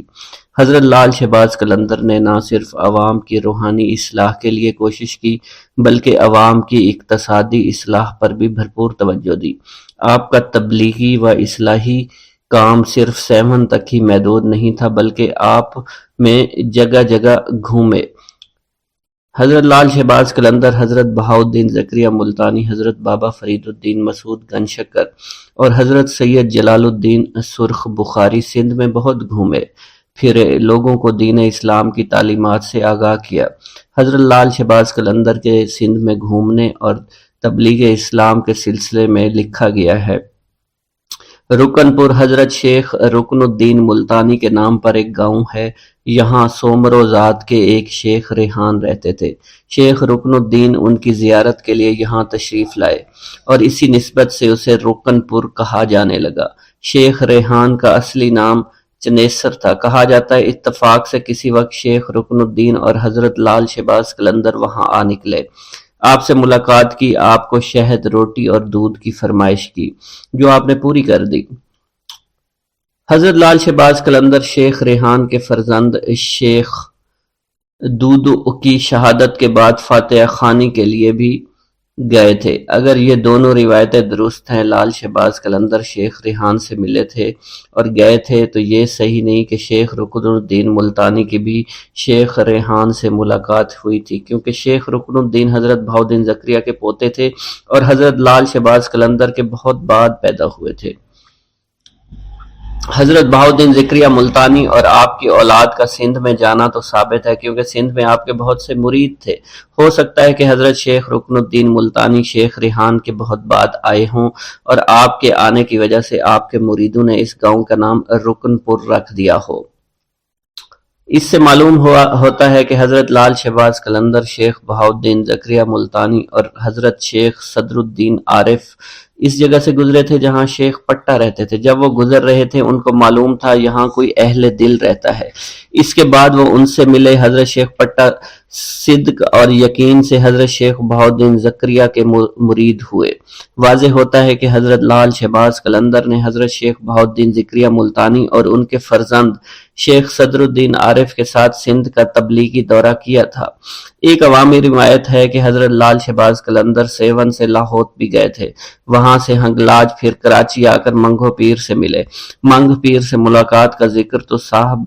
حضرت لال شہباز قلندر نے نہ صرف عوام کی روحانی اصلاح کے لیے کوشش کی بلکہ عوام کی اقتصادی اصلاح پر بھی بھرپور توجہ دی۔ آپ کا تبلیغی و اصلاحی کام صرف سیون تک ہی محدود نہیں تھا بلکہ آپ میں جگہ جگہ گھومے۔ حضرت لال شہباز قلندر حضرت بہاؤالدین زکریا ملتانی، حضرت بابا فرید الدین مسعود گن شکر اور حضرت سید جلال الدین سرخ بخاری سندھ میں بہت گھومے پھرے، لوگوں کو دین اسلام کی تعلیمات سے آگاہ کیا۔ حضرت لال شہباز قلندر کے سندھ میں گھومنے اور تبلیغ اسلام کے سلسلے میں لکھا گیا ہے، رکن پور حضرت شیخ رکن الدین ملتانی کے نام پر ایک گاؤں ہے۔ یہاں سومرو ذات کے ایک شیخ ریحان رہتے تھے۔ شیخ رکن الدین ان کی زیارت کے لیے یہاں تشریف لائے اور اسی نسبت سے اسے رکن پور کہا جانے لگا۔ شیخ ریحان کا اصلی نام چنیسر تھا۔ کہا جاتا ہے اتفاق سے کسی وقت شیخ رکن الدین اور حضرت لال شہباز قلندر وہاں آ نکلے۔ آپ سے ملاقات کی، آپ کو شہد، روٹی اور دودھ کی فرمائش کی، جو آپ نے پوری کر دی۔ حضرت لال شہباز قلندر شیخ ریحان کے فرزند شیخ دودو کی شہادت کے بعد فاتحہ خوانی کے لیے بھی گئے تھے۔ اگر یہ دونوں روایتیں درست ہیں، لال شہباز قلندر شیخ ریحان سے ملے تھے اور گئے تھے، تو یہ صحیح نہیں کہ شیخ رکن الدین ملتانی کی بھی شیخ ریحان سے ملاقات ہوئی تھی، کیونکہ شیخ رکن الدین حضرت بہاؤالدین زکریا کے پوتے تھے اور حضرت لال شہباز قلندر کے بہت بعد پیدا ہوئے تھے۔ حضرت بہاؤالدین زکریا ملتانی اور آپ کی اولاد کا سندھ میں جانا تو ثابت ہے، کیونکہ سندھ میں آپ کے بہت سے مرید تھے۔ ہو سکتا ہے کہ حضرت شیخ رکن الدین ملتانی شیخ ریحان کے بہت بعد آئے ہوں اور آپ کے آنے کی وجہ سے آپ کے مریدوں نے اس گاؤں کا نام رکن پور رکھ دیا ہو۔ اس سے معلوم ہوتا ہے کہ حضرت لال شہباز قلندر شیخ بہاؤالدین زکریا ملتانی اور حضرت شیخ صدر الدین عارف اس جگہ سے گزرے تھے جہاں شیخ پٹہ رہتے تھے۔ جب وہ گزر رہے تھے ان کو معلوم تھا یہاں کوئی اہل دل رہتا ہے۔ اس کے بعد وہ ان سے ملے۔ حضرت شیخ پٹہ صدق اور یقین سے حضرت شیخ بہاؤالدین زکریا کے مرید ہوئے۔ واضح ہوتا ہے کہ حضرت لال شہباز قلندر نے حضرت شیخ بہاؤالدین زکریا ملتانی اور ان کے فرزند شیخ صدر الدین عارف کے ساتھ سندھ کا تبلیغی دورہ کیا تھا۔ ایک عوامی روایت ہے کہ حضرت لال شہباز قلندر سیون سے لاہور بھی گئے تھے، وہاں سے ہنگلاج، پھر کراچی آ کر منگو پیر سے ملے۔ منگ پیر سے ملاقات کا ذکر تو صاحب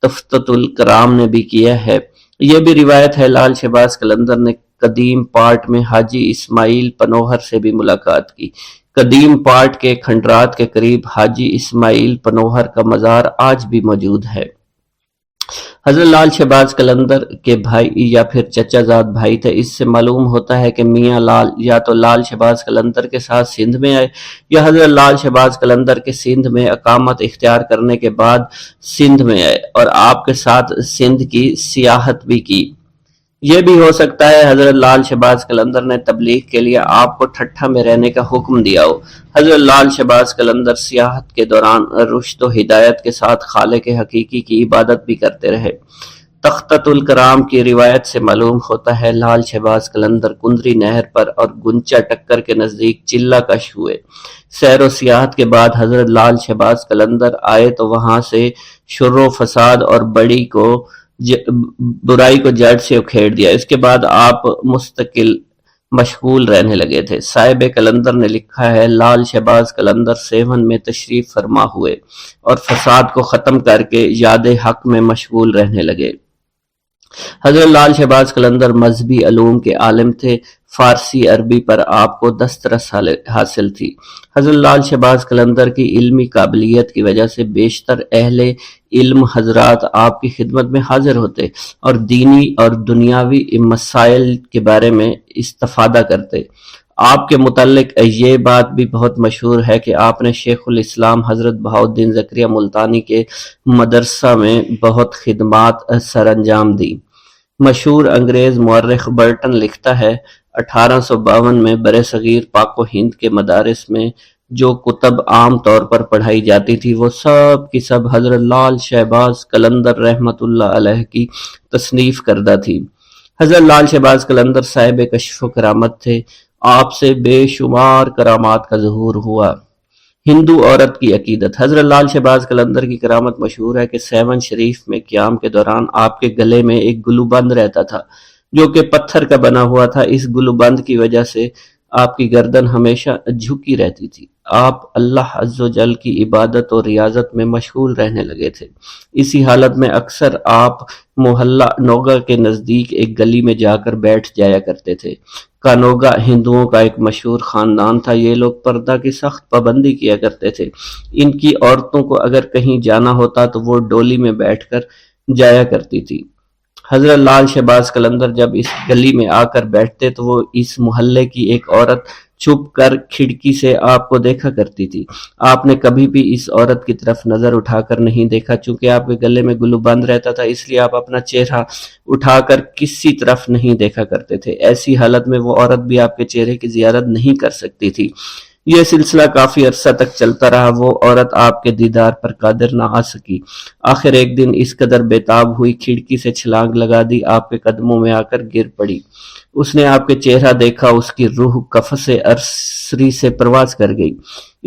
تفتۃ الکرام نے بھی کیا ہے۔ یہ بھی روایت ہے لال شہباز قلندر نے قدیم پاٹ میں حاجی اسماعیل پنوہر سے بھی ملاقات کی۔ قدیم پاٹ کے کھنڈرات کے قریب حاجی اسماعیل پنوہر کا مزار آج بھی موجود ہے۔ حضرت لال شہباز قلندر کے بھائی یا پھر چچا زاد بھائی تھے۔ اس سے معلوم ہوتا ہے کہ میاں لال یا تو لال شہباز قلندر کے ساتھ سندھ میں آئے یا حضرت لال شہباز قلندر کے سندھ میں اقامت اختیار کرنے کے بعد سندھ میں آئے اور آپ کے ساتھ سندھ کی سیاحت بھی کی۔ یہ بھی ہو سکتا ہے حضرت لال شہباز قلندر نے تبلیغ کے لیے آپ کو ٹھٹھا میں رہنے کا حکم دیا ہو۔ حضرت لال شہباز قلندر سیاحت کے دوران رشد و ہدایت کے ساتھ خالق حقیقی کی عبادت بھی کرتے رہے۔ تفتۃ الکرام کی روایت سے معلوم ہوتا ہے لال شہباز قلندر کندری نہر پر اور گنچا ٹکر کے نزدیک چلہ کش ہوئے۔ سیر و سیاحت کے بعد حضرت لال شہباز قلندر آئے تو وہاں سے شر و فساد اور برائی کو جڑ سے اکھیڑ دیا۔ اس کے بعد آپ مستقل مشغول رہنے لگے تھے۔ صاحب قلندر نے لکھا ہے لال شہباز قلندر سیون میں تشریف فرما ہوئے اور فساد کو ختم کر کے یاد حق میں مشغول رہنے لگے۔ حضرت لال شہباز قلندر مذہبی علوم کے عالم تھے۔ فارسی عربی پر آپ کو دسترس حاصل تھی۔ حضرت لال شہباز قلندر کی علمی قابلیت کی وجہ سے بیشتر اہل علم حضرات آپ کی خدمت میں حاضر ہوتے اور دینی اور دنیاوی مسائل کے بارے میں استفادہ کرتے۔ آپ کے متعلق یہ بات بھی بہت مشہور ہے کہ آپ نے شیخ الاسلام حضرت بہاؤالدین زکریا ملتانی کے مدرسہ میں بہت خدمات سر انجام دی۔ مشہور انگریز مورخ برٹن لکھتا ہے 1852 میں برصغیر پاک و ہند کے مدارس میں جو کتب عام طور پر پڑھائی جاتی تھی وہ سب کی سب حضرت لال شہباز قلندر رحمت اللہ علیہ کی تصنیف کردہ تھی۔ حضرت لال شہباز قلندر صاحب کشف و کرامت تھے۔ آپ سے بے شمار کرامات کا ظہور ہوا۔ ہندو عورت کی عقیدت۔ حضرت لال شہباز قلندر کی کرامت مشہور ہے کہ سیون شریف میں قیام کے دوران آپ کے گلے میں ایک گلوبند رہتا تھا جو کہ پتھر کا بنا ہوا تھا۔ اس گلوبند کی وجہ سے آپ کی گردن ہمیشہ جھکی رہتی تھی۔ آپ اللہ عز و جل کی عبادت اور ریاضت میں مشغول رہنے لگے تھے۔ اسی حالت میں اکثر آپ محلہ نوگا کے نزدیک ایک گلی میں جا کر بیٹھ جایا کرتے تھے۔ کانوگا ہندوؤں کا ایک مشہور خاندان تھا۔ یہ لوگ پردہ کی سخت پابندی کیا کرتے تھے۔ ان کی عورتوں کو اگر کہیں جانا ہوتا تو وہ ڈولی میں بیٹھ کر جایا کرتی تھی۔ حضرت لال شہباز قلندر جب اس گلی میں آ کر بیٹھتے تو وہ اس محلے کی ایک عورت چھپ کر کھڑکی سے آپ کو دیکھا کرتی تھی۔ آپ نے کبھی بھی اس عورت کی طرف نظر اٹھا کر نہیں دیکھا، چونکہ آپ کے گلے میں گلو بند رہتا تھا، اس لیے آپ اپنا چہرہ اٹھا کر کسی طرف نہیں دیکھا کرتے تھے۔ ایسی حالت میں وہ عورت بھی آپ کے چہرے کی زیارت نہیں کر سکتی تھی۔ یہ سلسلہ کافی عرصہ تک چلتا رہا۔ وہ عورت آپ کے دیدار پر قادر نہ آ سکی۔ آخر ایک دن اس قدر بےتاب ہوئی، کھڑکی سے چھلانگ لگا دی، آپ کے قدموں میں آ کر گر پڑی۔ اس نے آپ کے چہرہ دیکھا، اس کی روح قفس ارسری سے پرواز کر گئی۔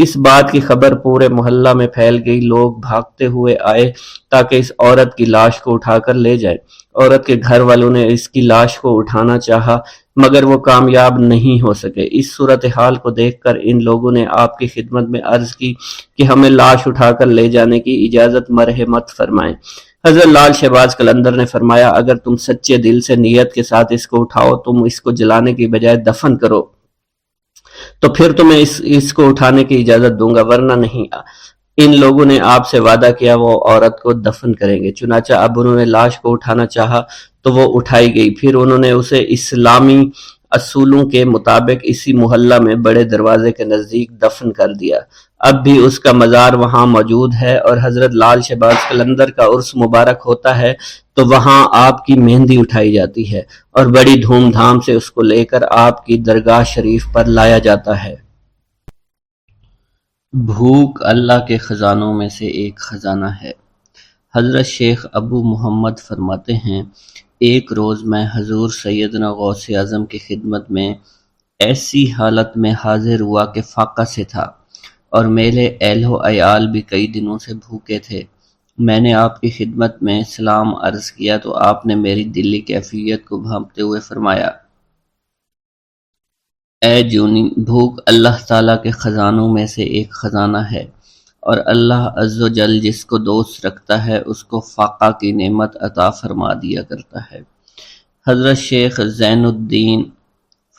اس بات کی خبر پورے محلہ میں پھیل گئی۔ لوگ بھاگتے ہوئے آئے تاکہ اس عورت کی لاش کو اٹھا کر لے جائیں۔ عورت کے گھر والوں نے اس کی لاش کو اٹھانا چاہا مگر وہ کامیاب نہیں ہو سکے۔ اس صورتحال کو دیکھ کر ان لوگوں نے آپ کی خدمت میں عرض کی کہ ہمیں لاش اٹھا کر لے جانے کی اجازت مرحمت فرمائیں۔ حضرت لال شہباز قلندر نے فرمایا، اگر تم سچے دل سے نیت کے ساتھ اس کو اٹھاؤ، تم اس کو جلانے کی بجائے دفن کرو تو پھر تمہیں اس کو اٹھانے کی اجازت دوں گا، ورنہ نہیں۔ ان لوگوں نے آپ سے وعدہ کیا وہ عورت کو دفن کریں گے۔ چنانچہ اب انہوں نے لاش کو اٹھانا چاہا تو وہ اٹھائی گئی۔ پھر انہوں نے اسے اسلامی اصولوں کے مطابق اسی محلہ میں بڑے دروازے کے نزدیک دفن کر دیا۔ اب بھی اس کا مزار وہاں موجود ہے، اور حضرت لال شہباز قلندر کا عرس مبارک ہوتا ہے تو وہاں آپ کی مہندی اٹھائی جاتی ہے اور بڑی دھوم دھام سے اس کو لے کر آپ کی درگاہ شریف پر لایا جاتا ہے۔ بھوک اللہ کے خزانوں میں سے ایک خزانہ ہے۔ حضرت شیخ ابو محمد فرماتے ہیں، ایک روز میں حضور سیدنا غوث اعظم کی خدمت میں ایسی حالت میں حاضر ہوا کہ فاقہ سے تھا، اور میرے اہل و عیال بھی کئی دنوں سے بھوکے تھے۔ میں نے آپ کی خدمت میں سلام عرض کیا تو آپ نے میری دلی کیفیت کو بھانپتے ہوئے فرمایا، اے جونی، بھوک اللہ تعالیٰ کے خزانوں میں سے ایک خزانہ ہے، اور اللہ عز و جل جس کو دوست رکھتا ہے اس کو فاقہ کی نعمت عطا فرما دیا کرتا ہے۔ حضرت شیخ زین الدین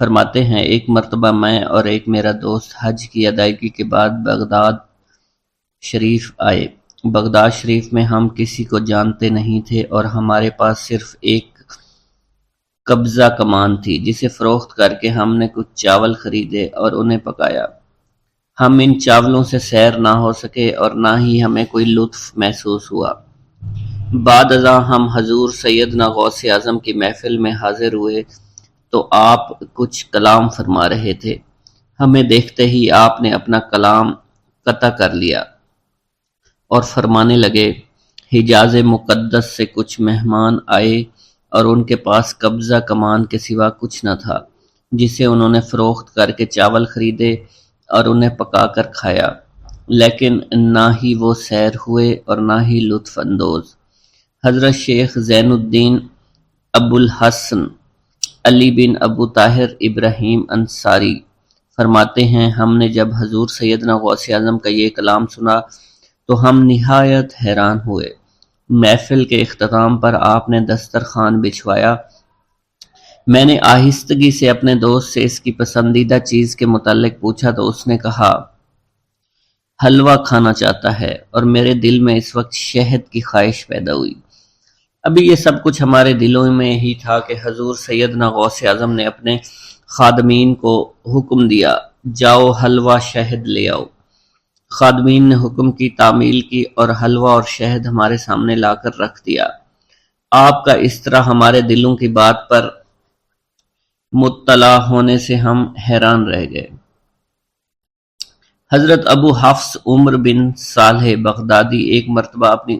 فرماتے ہیں، ایک مرتبہ میں اور ایک میرا دوست حج کی ادائیگی کے بعد بغداد شریف آئے۔ بغداد شریف میں ہم کسی کو جانتے نہیں تھے اور ہمارے پاس صرف ایک قبضہ کمان تھی، جسے فروخت کر کے ہم نے کچھ چاول خریدے اور انہیں پکایا۔ ہم ان چاولوں سے سیر نہ ہو سکے اور نہ ہی ہمیں کوئی لطف محسوس ہوا۔ بعد ازاں ہم حضور سیدنا غوث اعظم کی محفل میں حاضر ہوئے تو آپ کچھ کلام فرما رہے تھے۔ ہمیں دیکھتے ہی آپ نے اپنا کلام قطع کر لیا اور فرمانے لگے، حجاز مقدس سے کچھ مہمان آئے اور ان کے پاس قبضہ کمان کے سوا کچھ نہ تھا، جسے انہوں نے فروخت کر کے چاول خریدے اور انہیں پکا کر کھایا، لیکن نہ ہی وہ سیر ہوئے اور نہ ہی لطف اندوز۔ حضرت شیخ زین الدین ابو الحسن علی بن ابو طاہر ابراہیم انصاری فرماتے ہیں، ہم نے جب حضور سیدنا غوث اعظم کا یہ کلام سنا تو ہم نہایت حیران ہوئے۔ محفل کے اختتام پر آپ نے دسترخوان بچھوایا۔ میں نے آہستگی سے اپنے دوست سے اس کی پسندیدہ چیز کے متعلق پوچھا تو اس نے کہا، حلوہ کھانا چاہتا ہے، اور میرے دل میں اس وقت شہد کی خواہش پیدا ہوئی۔ ابھی یہ سب کچھ ہمارے دلوں میں ہی تھا کہ حضور سیدنا غوث اعظم نے اپنے خادمین کو حکم دیا، جاؤ حلوہ شہد لے آؤ۔ خادمین نے حکم کی، تعمیل کی اور حلوہ اور شہد ہمارے سامنے لا کر رکھ دیا۔ آپ کا اس طرح ہمارے دلوں کی بات پر مطلع ہونے سے ہم حیران رہ گئے۔ حضرت ابو حفص عمر بن صالح بغدادی ایک مرتبہ اپنی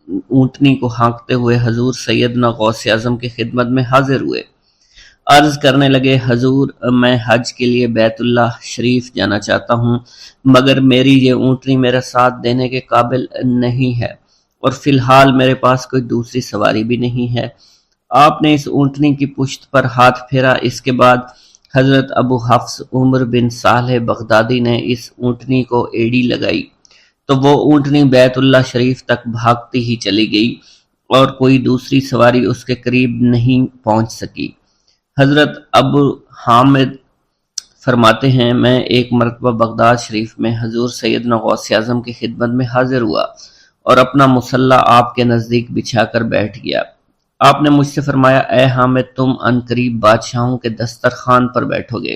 اونٹنی کو ہانکتے ہوئے حضور سیدنا غوث اعظم کی خدمت میں حاضر ہوئے۔ عرض کرنے لگے، حضور، میں حج کے لیے بیت اللہ شریف جانا چاہتا ہوں، مگر میری یہ اونٹنی میرا ساتھ دینے کے قابل نہیں ہے، اور فی الحال میرے پاس کوئی دوسری سواری بھی نہیں ہے۔ آپ نے اس اونٹنی کی پشت پر ہاتھ پھیرا۔ اس کے بعد حضرت ابو حفص عمر بن صالح بغدادی نے اس اونٹنی کو ایڑی لگائی تو وہ اونٹنی بیت اللہ شریف تک بھاگتی ہی چلی گئی اور کوئی دوسری سواری اس کے قریب نہیں پہنچ سکی۔ حضرت ابو حامد فرماتے ہیں، میں ایک مرتبہ بغداد شریف میں حضور سیدنا غوث اعظم کی خدمت میں حاضر ہوا اور اپنا مصلی آپ کے نزدیک بچھا کر بیٹھ گیا۔ آپ نے مجھ سے فرمایا، اے حامد، تم عنقریب بادشاہوں کے دسترخوان پر بیٹھو گے۔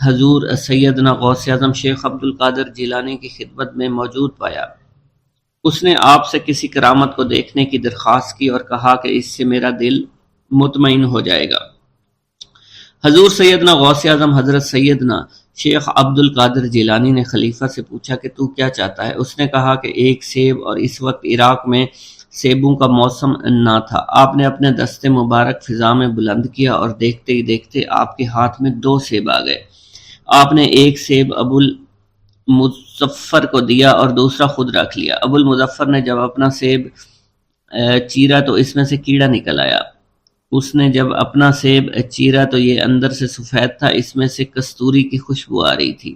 حضور سیدنا غوث اعظم شیخ عبد القادر جیلانی کی خدمت میں موجود پایا۔ اس نے آپ سے کسی کرامت کو دیکھنے کی درخواست کی اور کہا کہ اس سے میرا دل مطمئن ہو جائے گا۔ حضور سیدنا غوث اعظم حضرت سیدنا شیخ عبد القادر جیلانی نے خلیفہ سے پوچھا کہ تو کیا چاہتا ہے؟ اس نے کہا کہ ایک سیب، اور اس وقت عراق میں سیبوں کا موسم نہ تھا۔ آپ نے اپنے دست مبارک فضا میں بلند کیا اور دیکھتے ہی دیکھتے آپ کے ہاتھ میں 2 سیب آ گئے۔ آپ نے ایک سیب ابو المظفر کو دیا اور دوسرا خود رکھ لیا۔ ابو المظفر نے جب اپنا سیب چیرا تو اس میں سے کیڑا نکل آیا۔ اس نے جب اپنا سیب چیرا تو یہ اندر سے سفید تھا، اس میں سے کستوری کی خوشبو آ رہی تھی۔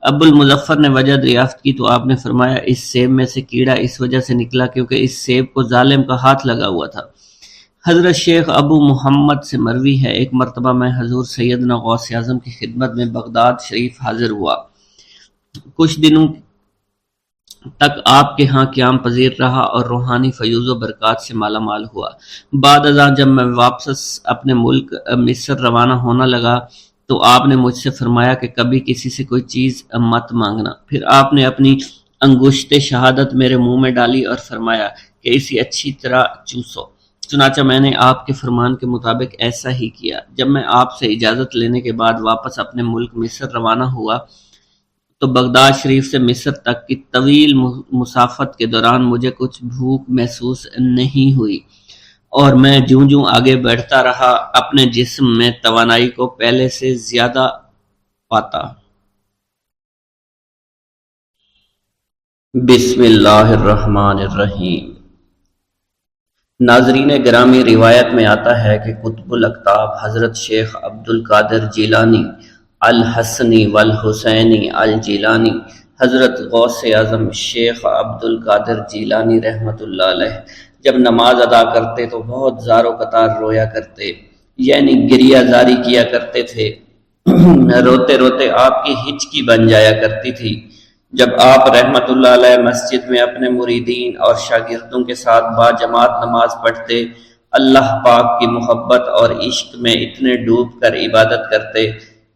ابو المظفر نے وجہ دریافت کی تو آپ نے فرمایا اس سیب میں سے کیڑا اس وجہ سے نکلا کیونکہ اس سیب کو ظالم کا ہاتھ لگا ہوا تھا۔ حضرت شیخ ابو محمد سے مروی ہے، ایک مرتبہ میں حضور سیدنا غوث اعظم کی خدمت میں بغداد شریف حاضر ہوا۔ کچھ دنوں تک آپ کے ہاں قیام پذیر رہا اور روحانی فیوز و برکات سے مالا مال ہوا۔ بعد ازاں جب میں واپس اپنے ملک مصر روانہ ہونا لگا تو آپ نے مجھ سے فرمایا کہ کبھی کسی سے کوئی چیز مت مانگنا۔ پھر آپ نے اپنی انگشت شہادت میرے منہ میں ڈالی اور فرمایا کہ اسے اچھی طرح چوسو۔ چنانچہ میں نے آپ کے فرمان کے مطابق ایسا ہی کیا۔ جب میں آپ سے اجازت لینے کے بعد واپس اپنے ملک مصر روانہ ہوا تو بغداد شریف سے مصر تک کی طویل مسافت کے دوران مجھے کچھ بھوک محسوس نہیں ہوئی، اور میں جوں جوں آگے بڑھتا رہا اپنے جسم میں توانائی کو پہلے سے زیادہ پاتا۔ بسم اللہ الرحمن الرحیم۔ ناظرین گرامی، روایت میں آتا ہے کہ قطب الاقطاب حضرت شیخ عبد القادر جیلانی الحسنی والحسینی الجیلانی، حضرت غوث اعظم شیخ عبد القادر جیلانی رحمۃ اللہ علیہ جب نماز ادا کرتے تو بہت زار و قطار رویا کرتے، یعنی گریہ زاری کیا کرتے تھے۔ روتے روتے آپ کی ہچکی بن جایا کرتی تھی۔ جب آپ رحمۃ اللہ علیہ مسجد میں اپنے مریدین اور شاگردوں کے ساتھ باجماعت نماز پڑھتے، اللہ پاک کی محبت اور عشق میں اتنے ڈوب کر عبادت کرتے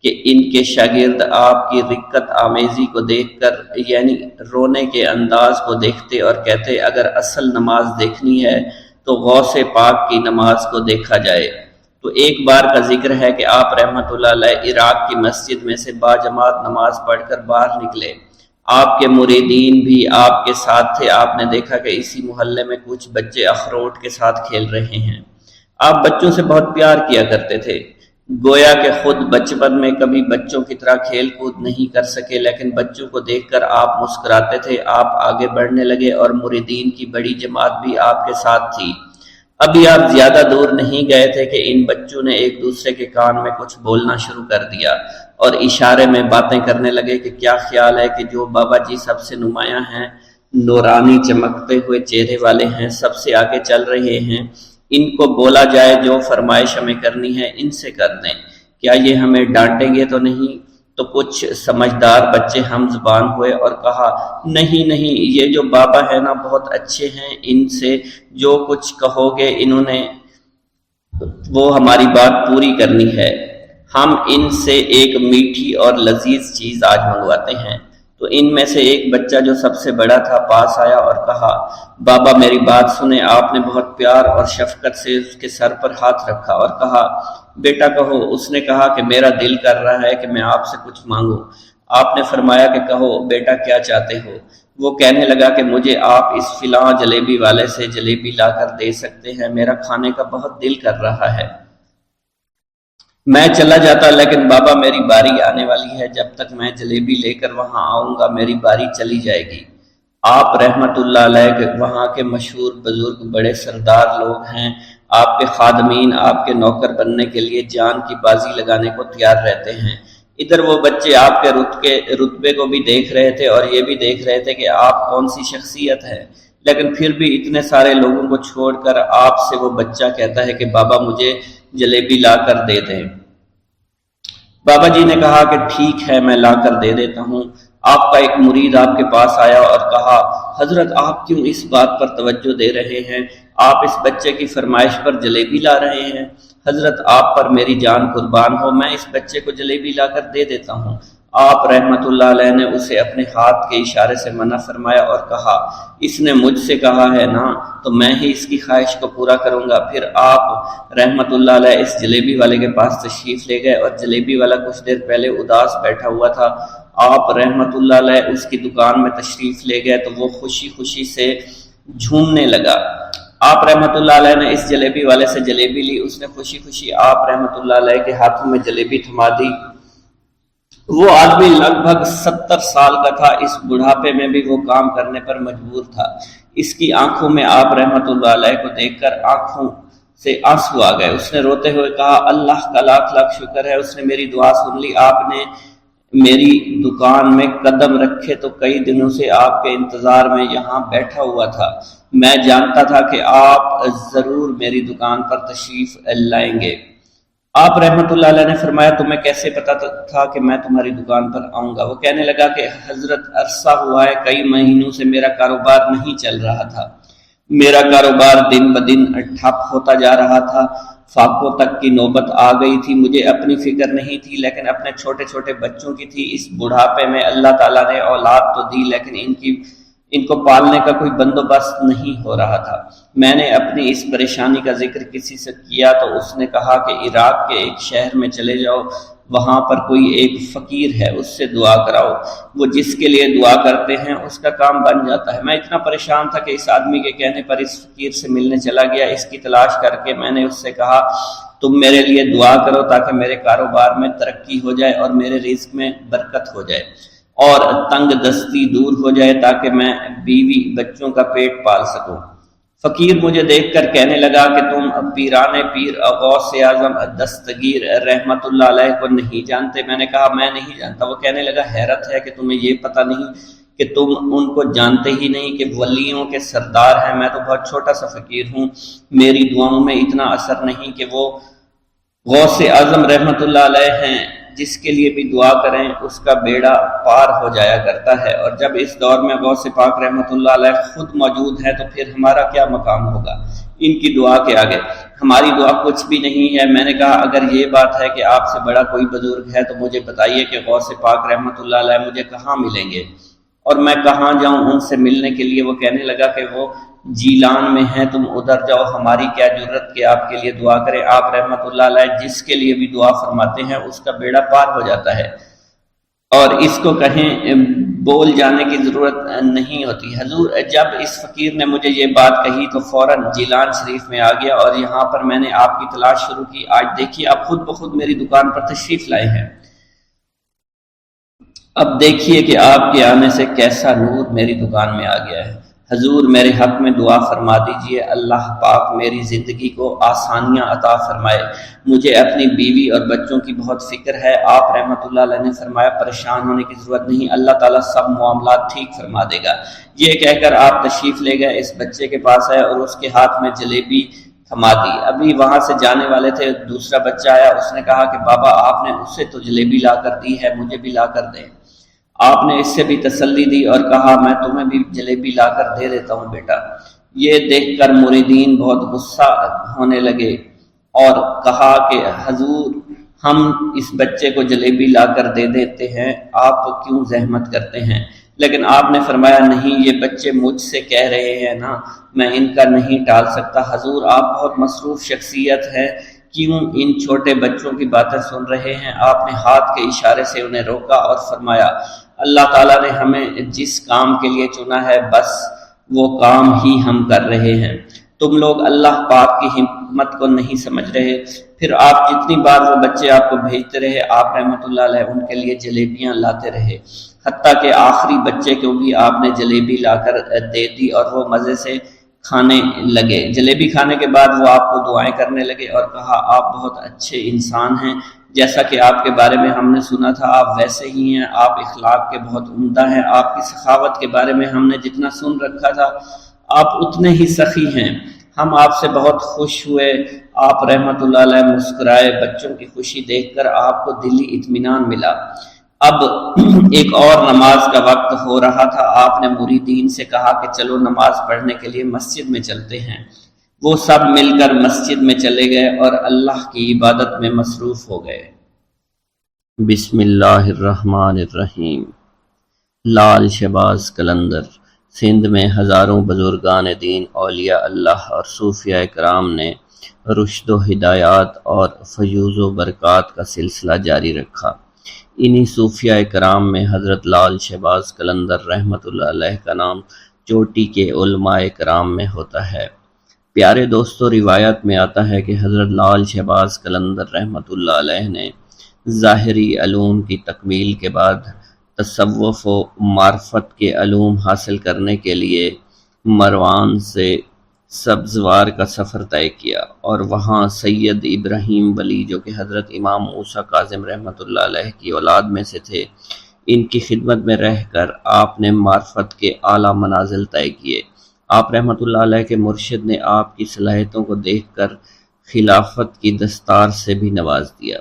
کہ ان کے شاگرد آپ کی رقت آمیزی کو دیکھ کر، یعنی رونے کے انداز کو دیکھتے اور کہتے اگر اصل نماز دیکھنی ہے تو غوث پاک کی نماز کو دیکھا جائے۔ تو ایک بار کا ذکر ہے کہ آپ رحمۃ اللہ علیہ عراق کی مسجد میں سے باجماعت نماز پڑھ کر باہر نکلے۔ آپ کے مریدین بھی آپ کے ساتھ تھے۔ آپ نے دیکھا کہ اسی محلے میں کچھ بچے اخروٹ کے ساتھ کھیل رہے ہیں۔ آپ بچوں سے بہت پیار کیا کرتے تھے، گویا کہ خود بچپن میں کبھی بچوں کی طرح کھیل کود نہیں کر سکے، لیکن بچوں کو دیکھ کر آپ مسکراتے تھے۔ آپ آگے بڑھنے لگے اور مریدین کی بڑی جماعت بھی آپ کے ساتھ تھی۔ ابھی آپ زیادہ دور نہیں گئے تھے کہ ان بچوں نے ایک دوسرے کے کان میں کچھ بولنا شروع کر دیا اور اشارے میں باتیں کرنے لگے کہ کیا خیال ہے کہ جو بابا جی سب سے نمایاں ہیں، نورانی چمکتے ہوئے چہرے والے ہیں، سب سے آگے چل رہے ہیں، ان کو بولا جائے جو فرمائش ہمیں کرنی ہے ان سے کر دیں، کیا یہ ہمیں ڈانٹیں گے تو نہیں؟ تو کچھ سمجھدار بچے ہم زبان ہوئے اور کہا نہیں نہیں، یہ جو بابا ہے نا بہت اچھے ہیں، ان سے جو کچھ کہو گے انہوں نے وہ ہماری بات پوری کرنی ہے، ہم ان سے ایک میٹھی اور لذیذ چیز آج منگواتے ہیں۔ تو ان میں سے ایک بچہ جو سب سے بڑا تھا پاس آیا اور کہا بابا میری بات سنیں۔ آپ نے بہت پیار اور شفقت سے اس کے سر پر ہاتھ رکھا اور کہا بیٹا کہو۔ اس نے کہا کہ میرا دل کر رہا ہے کہ میں آپ سے کچھ مانگوں۔ آپ نے فرمایا کہ کہو بیٹا کیا چاہتے ہو؟ وہ کہنے لگا کہ مجھے آپ اس فلاں جلیبی والے سے جلیبی لا کر دے سکتے ہیں، میرا کھانے کا بہت دل کر رہا ہے۔ میں چلا جاتا لیکن بابا میری باری آنے والی ہے، جب تک میں جلیبی لے کر وہاں آؤں گا میری باری چلی جائے گی۔ آپ رحمت اللہ علیہ کے وہاں کے مشہور بزرگ بڑے سردار لوگ ہیں، آپ کے خادمین آپ کے نوکر بننے کے لیے جان کی بازی لگانے کو تیار رہتے ہیں۔ ادھر وہ بچے آپ کے رتبے کو بھی دیکھ رہے تھے اور یہ بھی دیکھ رہے تھے کہ آپ کون سی شخصیت ہے، لیکن پھر بھی اتنے سارے لوگوں کو چھوڑ کر آپ سے وہ بچہ کہتا ہے کہ بابا مجھے جلیبی لا کر دے دیں۔ بابا جی نے کہا کہ ٹھیک ہے میں لا کر دے دیتا ہوں۔ آپ کا ایک مرید آپ کے پاس آیا اور کہا حضرت آپ کیوں اس بات پر توجہ دے رہے ہیں؟ آپ اس بچے کی فرمائش پر جلیبی لا رہے ہیں۔ حضرت آپ پر میری جان قربان ہو، میں اس بچے کو جلیبی لا کر دے دیتا ہوں۔ آپ رحمت اللہ علیہ نے اسے اپنے ہاتھ کے اشارے سے منع فرمایا اور کہا اس نے مجھ سے کہا ہے نا تو میں ہی اس کی خواہش کو پورا کروں گا۔ پھر آپ رحمت اللہ علیہ اس جلیبی والے کے پاس تشریف لے گئے اور جلیبی والا کچھ دیر پہلے اداس بیٹھا ہوا تھا۔ آپ رحمت اللہ علیہ اس کی دکان میں تشریف لے گئے تو وہ خوشی خوشی سے جھومنے لگا۔ آپ رحمت اللہ علیہ نے اس جلیبی والے سے جلیبی لی، اس نے خوشی خوشی آپ رحمت اللہ علیہ کے ہاتھوں میں جلیبی تھما دی۔ وہ آدمی لگ بھگ 70 سال کا تھا، اس بڑھاپے میں بھی وہ کام کرنے پر مجبور تھا۔ اس کی آنکھوں میں آپ رحمت اللہ علیہ کو دیکھ کر آنکھوں سے آنسو آ گئے۔ اس نے روتے ہوئے کہا اللہ کا لاکھ لاکھ شکر ہے، اس نے میری دعا سن لی۔ آپ نے میری دکان میں قدم رکھے تو کئی دنوں سے آپ کے انتظار میں یہاں بیٹھا ہوا تھا۔ میں جانتا تھا کہ آپ ضرور میری دکان پر تشریف لائیں گے۔ آپ رحمت اللہ علیہ نے فرمایا تمہیں کیسے پتا تھا کہ میں تمہاری دکان پر آؤں گا؟ وہ کہنے لگا کہ حضرت عرصہ ہوا ہے، کئی مہینوں سے میرا کاروبار نہیں چل رہا تھا، میرا کاروبار دن بدن ٹھپ ہوتا جا رہا تھا، فاقوں تک کی نوبت آ گئی تھی۔ مجھے اپنی فکر نہیں تھی لیکن اپنے چھوٹے چھوٹے بچوں کی تھی۔ اس بڑھاپے میں اللہ تعالیٰ نے اولاد تو دی لیکن ان کو پالنے کا کوئی بندوبست نہیں ہو رہا تھا۔ میں نے اپنی اس پریشانی کا ذکر کسی سے کیا تو اس نے کہا کہ عراق کے ایک شہر میں چلے جاؤ، وہاں پر کوئی ایک فقیر ہے، اس سے دعا کراؤ، وہ جس کے لیے دعا کرتے ہیں اس کا کام بن جاتا ہے۔ میں اتنا پریشان تھا کہ اس آدمی کے کہنے پر اس فقیر سے ملنے چلا گیا۔ اس کی تلاش کر کے میں نے اس سے کہا تم میرے لیے دعا کرو تاکہ میرے کاروبار میں ترقی ہو جائے اور میرے رزق میں برکت ہو جائے اور تنگ دستی دور ہو جائے تاکہ میں بیوی بچوں کا پیٹ پال سکوں۔ فقیر مجھے دیکھ کر کہنے لگا کہ تم پیرانے پیر غوث اعظم دستگیر رحمت اللہ علیہ کو نہیں جانتے؟ میں نے کہا میں نہیں جانتا۔ وہ کہنے لگا حیرت ہے کہ تمہیں یہ پتہ نہیں کہ تم ان کو جانتے ہی نہیں کہ ولیوں کے سردار ہیں۔ میں تو بہت چھوٹا سا فقیر ہوں، میری دعاؤں میں اتنا اثر نہیں کہ وہ غوث اعظم رحمت اللہ علیہ ہیں، جس کے لیے بھی دعا کریں اس کا بیڑا پار ہو جایا کرتا ہے۔ اور جب اس دور میں غوث پاک رحمت اللہ علیہ خود موجود ہے تو پھر ہمارا کیا مقام ہوگا ان کی دعا کے آگے؟ ہماری دعا کچھ بھی نہیں ہے۔ میں نے کہا اگر یہ بات ہے کہ آپ سے بڑا کوئی بزرگ ہے تو مجھے بتائیے کہ غوث پاک رحمت اللہ علیہ مجھے کہاں ملیں گے اور میں کہاں جاؤں ان سے ملنے کے لیے؟ وہ کہنے لگا کہ وہ جیلان میں ہیں، تم ادھر جاؤ، ہماری کیا جرت کہ آپ کے لیے دعا کریں۔ آپ رحمت اللہ علیہ جس کے لیے بھی دعا فرماتے ہیں اس کا بیڑا پار ہو جاتا ہے اور اس کو کہیں بول جانے کی ضرورت نہیں ہوتی۔ حضور جب اس فقیر نے مجھے یہ بات کہی تو فوراً جیلان شریف میں آ گیا اور یہاں پر میں نے آپ کی تلاش شروع کی۔ آج دیکھیے آپ خود بخود میری دکان پر تشریف لائے ہیں۔ اب دیکھیے کہ آپ کے آنے سے کیسا نور میری دکان میں آ گیا ہے۔ حضور میرے حق میں دعا فرما دیجئے، اللہ پاک میری زندگی کو آسانیاں عطا فرمائے، مجھے اپنی بیوی اور بچوں کی بہت فکر ہے۔ آپ رحمت اللہ علیہ نے فرمایا پریشان ہونے کی ضرورت نہیں، اللہ تعالیٰ سب معاملات ٹھیک فرما دے گا۔ یہ کہہ کر آپ تشریف لے گئے، اس بچے کے پاس آئے اور اس کے ہاتھ میں جلیبی تھما دی۔ ابھی وہاں سے جانے والے تھے، دوسرا بچہ آیا، اس نے کہا کہ بابا آپ نے اس سے تو جلیبی لا کر دی ہے، مجھے بھی لا کر دیں۔ آپ نے اس سے بھی تسلی دی اور کہا میں تمہیں بھی جلیبی لا کر دے دیتا ہوں بیٹا۔ یہ دیکھ کر مریدین بہت غصہ ہونے لگے اور کہا کہ حضور ہم اس بچے کو جلیبی لا کر دے دیتے ہیں، آپ کیوں زحمت کرتے ہیں؟ لیکن آپ نے فرمایا نہیں، یہ بچے مجھ سے کہہ رہے ہیں نا، میں ان کا نہیں ٹال سکتا۔ حضور آپ بہت مصروف شخصیت ہے، کیوں ان چھوٹے بچوں کی باتیں سن رہے ہیں؟ آپ نے ہاتھ کے اشارے سے انہیں روکا اور فرمایا اللہ تعالیٰ نے ہمیں جس کام کے لیے چنا ہے بس وہ کام ہی ہم کر رہے ہیں، تم لوگ اللہ پاک کی حکمت کو نہیں سمجھ رہے۔ پھر آپ جتنی بار وہ بچے آپ کو بھیجتے رہے، آپ رحمت اللہ علیہ ان کے لیے جلیبیاں لاتے رہے، حتیٰ کہ آخری بچے کو بھی آپ نے جلیبی لا کر دے دی اور وہ مزے سے کھانے لگے۔ جلیبی کھانے کے بعد وہ آپ کو دعائیں کرنے لگے اور کہا آپ بہت اچھے انسان ہیں، جیسا کہ آپ کے بارے میں ہم نے سنا تھا آپ ویسے ہی ہیں، آپ اخلاق کے بہت عمدہ ہیں، آپ کی سخاوت کے بارے میں ہم نے جتنا سن رکھا تھا آپ اتنے ہی سخی ہیں، ہم آپ سے بہت خوش ہوئے۔ آپ رحمت اللہ علیہ مسکرائے، بچوں کی خوشی دیکھ کر آپ کو دلی اطمینان ملا۔ اب ایک اور نماز کا وقت ہو رہا تھا، آپ نے مریدین سے کہا کہ چلو نماز پڑھنے کے لیے مسجد میں چلتے ہیں۔ وہ سب مل کر مسجد میں چلے گئے اور اللہ کی عبادت میں مصروف ہو گئے۔ بسم اللہ الرحمن الرحیم۔ لال شہباز قلندر۔ سندھ میں ہزاروں بزرگان دین، اولیاء اللہ اور صوفیاء کرام نے رشد و ہدایات اور فیوز و برکات کا سلسلہ جاری رکھا۔ انہی صوفیاء کرام میں حضرت لال شہباز قلندر رحمۃ اللہ علیہ کا نام چوٹی کے علماء کرام میں ہوتا ہے۔ پیارے دوستو، روایت میں آتا ہے کہ حضرت لال شہباز قلندر رحمۃ اللہ علیہ نے ظاہری علوم کی تکمیل کے بعد تصوف و معرفت کے علوم حاصل کرنے کے لیے مروان سے سبزوار کا سفر طے کیا اور وہاں سید ابراہیم ولی جو کہ حضرت امام موسیٰ کاظم رحمۃ اللہ علیہ کی اولاد میں سے تھے، ان کی خدمت میں رہ کر آپ نے معرفت کے اعلیٰ منازل طے کیے۔ آپ رحمۃ اللہ علیہ کے مرشد نے آپ کی صلاحیتوں کو دیکھ کر خلافت کی دستار سے بھی نواز دیا۔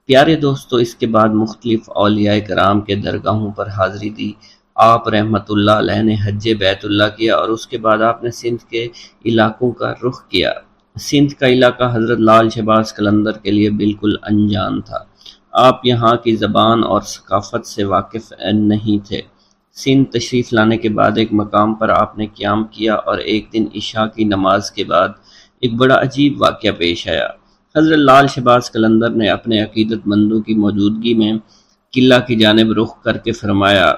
پیارے دوستو، اس کے بعد مختلف اولیاء کرام کے درگاہوں پر حاضری دی۔ آپ رحمۃ اللہ علیہ نے حج بیت اللہ کیا اور اس کے بعد آپ نے سندھ کے علاقوں کا رخ کیا۔ سندھ کا علاقہ حضرت لال شہباز قلندر کے لیے بالکل انجان تھا۔ آپ یہاں کی زبان اور ثقافت سے واقف نہیں تھے۔ سندھ تشریف لانے کے بعد ایک مقام پر آپ نے قیام کیا اور ایک دن عشاء کی نماز کے بعد ایک بڑا عجیب واقعہ پیش آیا۔ حضرت لال شہباز قلندر نے اپنے عقیدت مندوں کی موجودگی میں قلعہ کی جانب رخ کر کے فرمایا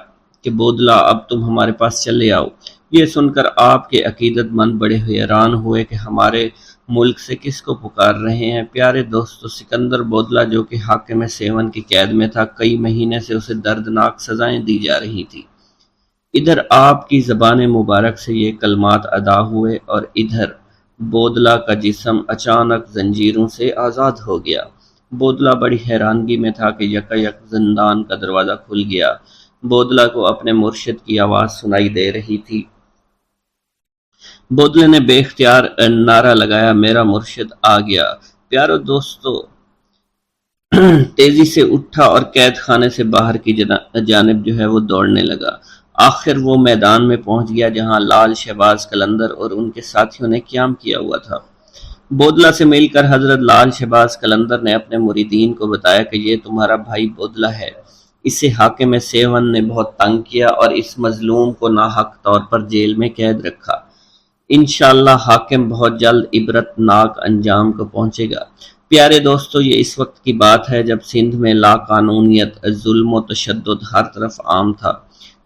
کہ بودلہ، اب تم ہمارے پاس چلے آؤ۔ یہ سن کر آپ کے عقیدت مند بڑے حیران ہوئے کہ ہمارے ملک سے کس کو پکار رہے ہیں۔ پیارے دوستو، سکندر بودلہ جو کہ حاکم سیون کی قید میں تھا، کئی مہینے سے اسے دردناک سزائیں دی جا رہی تھی۔ ادھر آپ کی زبان مبارک سے یہ کلمات ادا ہوئے اور ادھر بودلہ کا جسم اچانک زنجیروں سے آزاد ہو گیا۔ بودلہ بڑی حیرانگی میں تھا کہ یکایک زندان کا دروازہ کھل گیا۔ بودلہ کو اپنے مرشد کی آواز سنائی دے رہی تھی۔ بودلے نے بے اختیار نعرہ لگایا، میرا مرشد آ گیا۔ پیارو دوستو، تیزی سے اٹھا اور قید خانے سے باہر کی جانب جو ہے وہ دوڑنے لگا۔ آخر وہ میدان میں پہنچ گیا جہاں لال شہباز قلندر اور ان کے ساتھیوں نے قیام کیا ہوا تھا۔ بودلہ سے مل کر حضرت لال شہباز قلندر نے اپنے مریدین کو بتایا کہ یہ تمہارا بھائی بودلہ ہے۔ اسے حاکم سیون نے بہت تنگ کیا اور اس مظلوم کو ناحق طور پر جیل میں قید رکھا۔ انشاءاللہ حاکم بہت جلد عبرت ناک انجام کو پہنچے گا۔ پیارے دوستو، یہ اس وقت کی بات ہے جب سندھ میں لا قانونیت، ظلم و تشدد ہر طرف عام تھا۔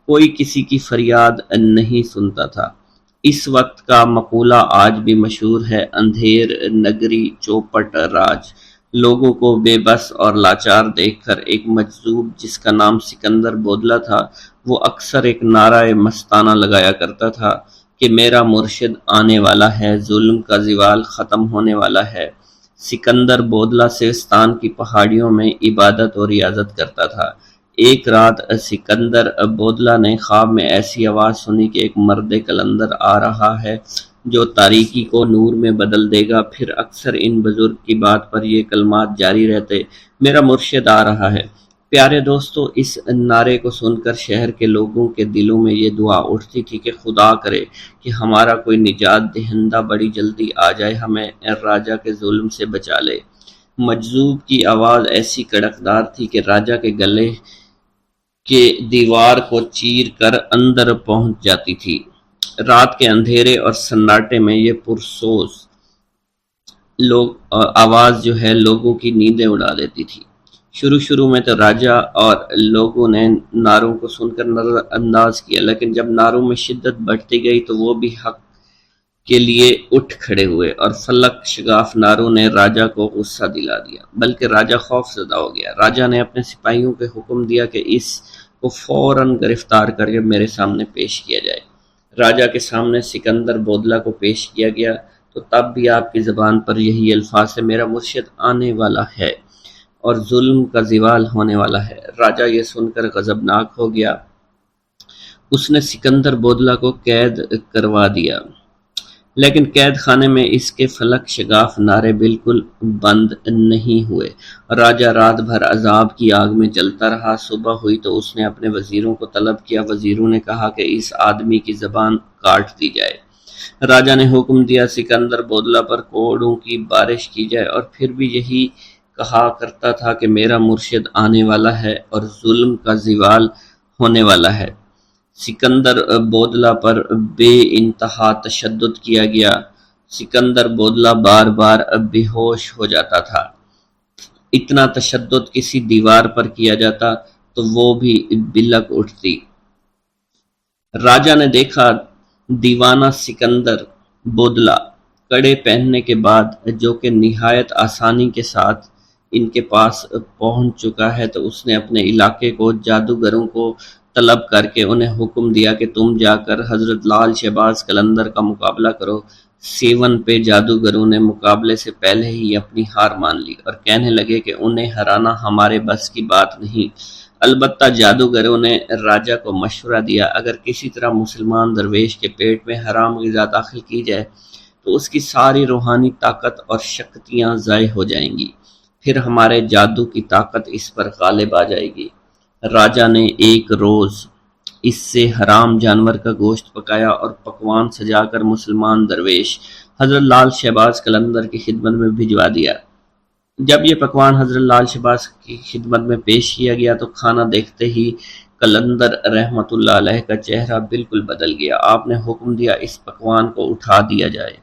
کوئی کسی کی فریاد نہیں سنتا تھا۔ اس وقت کا مقولہ آج بھی مشہور ہے، اندھیر نگری چوپٹ راج۔ لوگوں کو بے بس اور لاچار دیکھ کر ایک مجذوب جس کا نام سکندر بودلہ تھا، وہ اکثر ایک نعرہ مستانہ لگایا کرتا تھا کہ میرا مرشد آنے والا ہے، ظلم کا زوال ختم ہونے والا ہے۔ سکندر بودلہ سیستان کی پہاڑیوں میں عبادت اور ریاضت کرتا تھا۔ ایک رات سکندر بودلہ نے خواب میں ایسی آواز سنی کہ ایک مرد قلندر آ رہا ہے جو تاریکی کو نور میں بدل دے گا۔ پھر اکثر ان بزرگ کی بات پر یہ کلمات جاری رہتے، میرا مرشد آ رہا ہے۔ پیارے دوستو، اس نعرے کو سن کر شہر کے لوگوں کے دلوں میں یہ دعا اٹھتی تھی کہ خدا کرے کہ ہمارا کوئی نجات دہندہ بڑی جلدی آ جائے، ہمیں راجہ کے ظلم سے بچا لے۔ مجذوب کی آواز ایسی کڑکدار تھی کہ راجہ کے گلے کے دیوار کو چیر کر اندر پہنچ جاتی تھی۔ رات کے اندھیرے اور سناٹے میں یہ پرسوز آواز جو ہے لوگوں کی نیندیں اڑا دیتی تھی۔ شروع میں تو راجہ اور لوگوں نے نعروں کو سن کر نظر انداز کیا، لیکن جب نعروں میں شدت بڑھتی گئی تو وہ بھی حق کے لیے اٹھ کھڑے ہوئے اور فلک شگاف نعروں نے راجہ کو غصہ دلا دیا، بلکہ راجہ خوف زدہ ہو گیا۔ راجہ نے اپنے سپاہیوں کو حکم دیا کہ اس کو فوراً گرفتار کر کے میرے سامنے پیش کیا جائے۔ راجہ کے سامنے سکندر بودلہ کو پیش کیا گیا تو تب بھی آپ کی زبان پر یہی الفاظ ہے، میرا مرشد آنے والا ہے اور ظلم کا زوال ہونے والا ہے۔ راجہ یہ سن کر غضبناک ہو گیا۔ اس نے سکندر بودلہ کو قید کروا دیا، لیکن قید خانے میں اس کے فلک شگاف نعرے بالکل بند نہیں ہوئے۔ راجہ رات بھر عذاب کی آگ میں جلتا رہا۔ صبح ہوئی تو اس نے اپنے وزیروں کو طلب کیا۔ وزیروں نے کہا کہ اس آدمی کی زبان کاٹ دی جائے۔ راجا نے حکم دیا سکندر بودلہ پر کوڑوں کی بارش کی جائے، اور پھر بھی یہی کہا کرتا تھا کہ میرا مرشد آنے والا ہے اور ظلم کا زوال ہونے والا ہے۔ سکندر بودلہ پر بے انتہا تشدد کیا گیا۔ سکندر بودلہ بار بار بے ہوش ہو جاتا تھا۔ اتنا تشدد کسی دیوار پر کیا جاتا تو وہ بھی بلک اٹھتی۔ راجا نے دیکھا دیوانہ سکندر بودلہ کڑے پہننے کے بعد، جو کہ نہایت آسانی کے ساتھ ان کے پاس پہنچ چکا ہے، تو اس نے اپنے علاقے کو جادوگروں کو طلب کر کے انہیں حکم دیا کہ تم جا کر حضرت لال شہباز قلندر کا مقابلہ کرو۔ سیون پہ جادوگروں نے مقابلے سے پہلے ہی اپنی ہار مان لی اور کہنے لگے کہ انہیں ہرانا ہمارے بس کی بات نہیں۔ البتہ جادوگروں نے راجا کو مشورہ دیا، اگر کسی طرح مسلمان درویش کے پیٹ میں حرام غذا داخل کی جائے تو اس کی ساری روحانی طاقت اور شکتیاں ضائع ہو جائیں گی، پھر ہمارے جادو کی طاقت اس پر غالب آ جائے گی۔ راجا نے ایک روز اس سے حرام جانور کا گوشت پکایا اور پکوان سجا کر مسلمان درویش حضرت لال شہباز قلندر کی خدمت میں بھجوا دیا۔ جب یہ پکوان حضرت لال شہباز کی خدمت میں پیش کیا گیا تو کھانا دیکھتے ہی قلندر رحمت اللہ علیہ کا چہرہ بالکل بدل گیا۔ آپ نے حکم دیا اس پکوان کو اٹھا دیا جائے،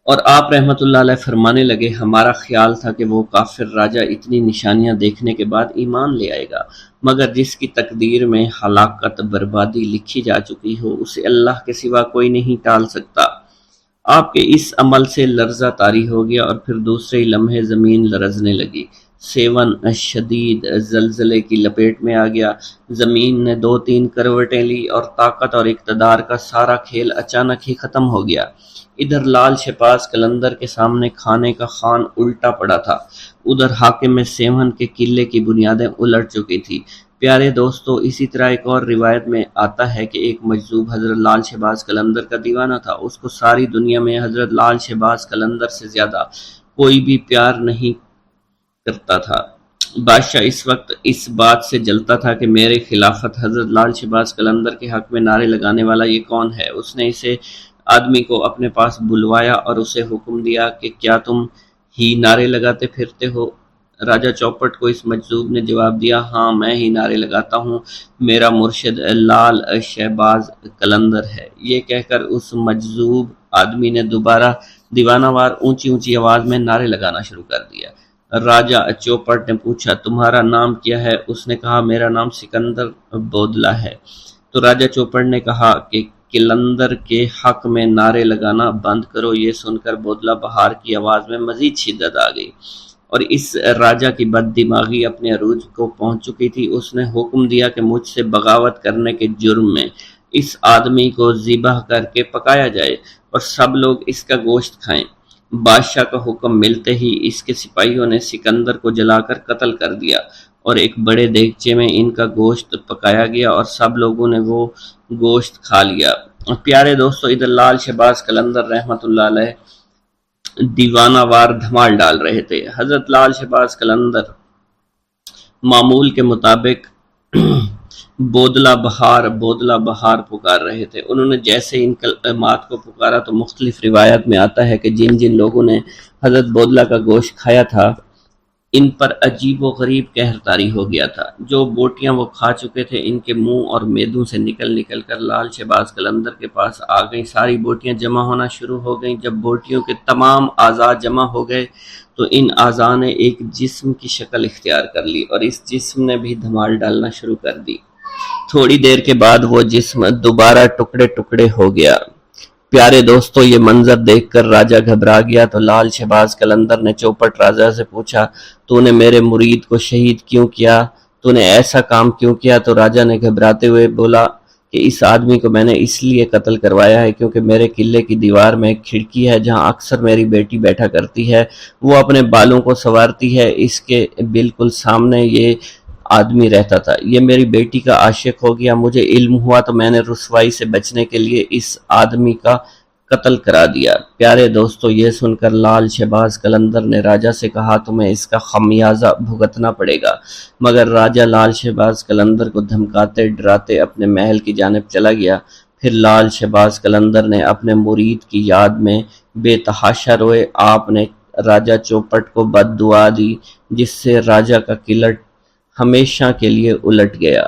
اور آپ رحمت اللہ علیہ فرمانے لگے، ہمارا خیال تھا کہ وہ کافر راجہ اتنی نشانیاں دیکھنے کے بعد ایمان لے آئے گا، مگر جس کی تقدیر میں ہلاکت بربادی لکھی جا چکی ہو اسے اللہ کے سوا کوئی نہیں ٹال سکتا۔ آپ کے اس عمل سے لرزہ طاری ہو گیا اور پھر دوسرے لمحے زمین لرزنے لگی۔ سیون شدید زلزلے کی لپیٹ میں آ گیا۔ زمین نے 2-3 کروٹیں لی اور طاقت اور اقتدار کا سارا کھیل اچانک ہی ختم ہو گیا۔ ادھر لال شہباز قلندر کے سامنے کھانے کا خوان الٹا پڑا تھا، ادھر حاکم سیون کے قلعے کی بنیادیں الٹ چکی تھی۔ پیارے دوستو، اسی طرح ایک اور روایت میں آتا ہے کہ ایک مجذوب حضرت لال شہباز قلندر کا دیوانہ تھا۔ اس کو ساری دنیا میں حضرت لال شہباز قلندر سے زیادہ کوئی بھی پیار نہیں کرتا تھا۔ بادشاہ اس وقت اس بات سے جلتا تھا کہ میرے خلافت حضرت لال شہباز قلندر کے حق میں نعرے لگانے والا یہ کون ہے۔ اس نے اسے آدمی کو اپنے پاس بلوایا اور اسے حکم دیا کہ کیا تم ہی نعرے لگاتے پھرتے ہو؟ راجہ چوپٹ کو اس مجذوب نے جواب دیا، ہاں میں ہی نعرے لگاتا ہوں، میرا مرشد لال شہباز قلندر ہے۔ یہ کہہ کر اس مجذوب آدمی نے دوبارہ دیوانہ وار اونچی اونچی آواز میں نعرے لگانا شروع کر دیا۔ راجہ چوپٹ نے پوچھا، تمہارا نام کیا ہے؟ اس نے کہا، میرا نام سکندر بودلہ ہے۔ تو راجہ چوپٹ نے کہا کہ قلندر کے حق میں نعرے لگانا بند کرو۔ یہ سن کر بودلہ بہار کی آواز میں مزید شدت آ گئی اور اس راجہ کی بد دماغی اپنے عروج کو پہنچ چکی تھی۔ اس نے حکم دیا کہ مجھ سے بغاوت کرنے کے جرم میں اس آدمی کو ذبح کر کے پکایا جائے اور سب لوگ اس کا گوشت کھائیں۔ بادشاہ کا حکم ملتے ہی اس کے سپاہیوں نے سکندر کو جلا کر قتل کر دیا اور ایک بڑے دیگچے میں ان کا گوشت پکایا گیا اور سب لوگوں نے وہ گوشت کھا لیا۔ پیارے دوستو، ادھر لال شہباز قلندر رحمت اللہ علیہ دیوانہ وار دھمال ڈال رہے تھے۔ حضرت لال شہباز قلندر معمول کے مطابق بودلہ بہار پکار رہے تھے۔ انہوں نے جیسے ان کلمات کو پکارا تو مختلف روایات میں آتا ہے کہ جن جن لوگوں نے حضرت بودلہ کا گوشت کھایا تھا ان پر عجیب و غریب قہر طاری ہو گیا تھا۔ جو بوٹیاں وہ کھا چکے تھے ان کے منہ اور میدوں سے نکل کر لال شہباز قلندر کے پاس آ گئیں۔ ساری بوٹیاں جمع ہونا شروع ہو گئیں۔ جب بوٹیوں کے تمام اعضاء جمع ہو گئے تو ان اعضاء نے ایک جسم کی شکل اختیار کر لی اور اس جسم نے بھی دھمال ڈالنا شروع کر دی۔ تھوڑی دیر کے بعد وہ جسم دوبارہ ٹکڑے ٹکڑے ہو گیا۔ پیارے دوستو، یہ منظر دیکھ کر راجہ گھبرا گیا تو لال شہباز قلندر نے چوپٹ راجہ سے پوچھا، تو نے میرے مرید کو شہید کیوں کیا؟ تو نے ایسا کام کیوں کیا؟ تو راجہ نے گھبراتے ہوئے بولا کہ اس آدمی کو میں نے اس لیے قتل کروایا ہے کیونکہ میرے قلعے کی دیوار میں ایک کھڑکی ہے جہاں اکثر میری بیٹی بیٹھا کرتی ہے، وہ اپنے بالوں کو سنوارتی ہے، اس کے بالکل سامنے یہ آدمی رہتا تھا۔ یہ میری بیٹی کا عاشق ہو گیا، مجھے علم ہوا تو میں نے رسوائی سے بچنے کے لیے اس آدمی کا قتل کرا دیا۔ پیارے دوستو، یہ سن کر لال شہباز قلندر نے راجہ سے کہا، تمہیں اس کا خمیازہ بھگتنا پڑے گا، مگر راجہ لال شہباز قلندر کو دھمکاتے ڈراتے اپنے محل کی جانب چلا گیا۔ پھر لال شہباز قلندر نے اپنے مرید کی یاد میں بے تحاشا روئے۔ آپ نے راجہ چوپٹ کو بد دعا دی، جس سے راجہ کا کلٹ ہمیشہ کے لیے الٹ گیا۔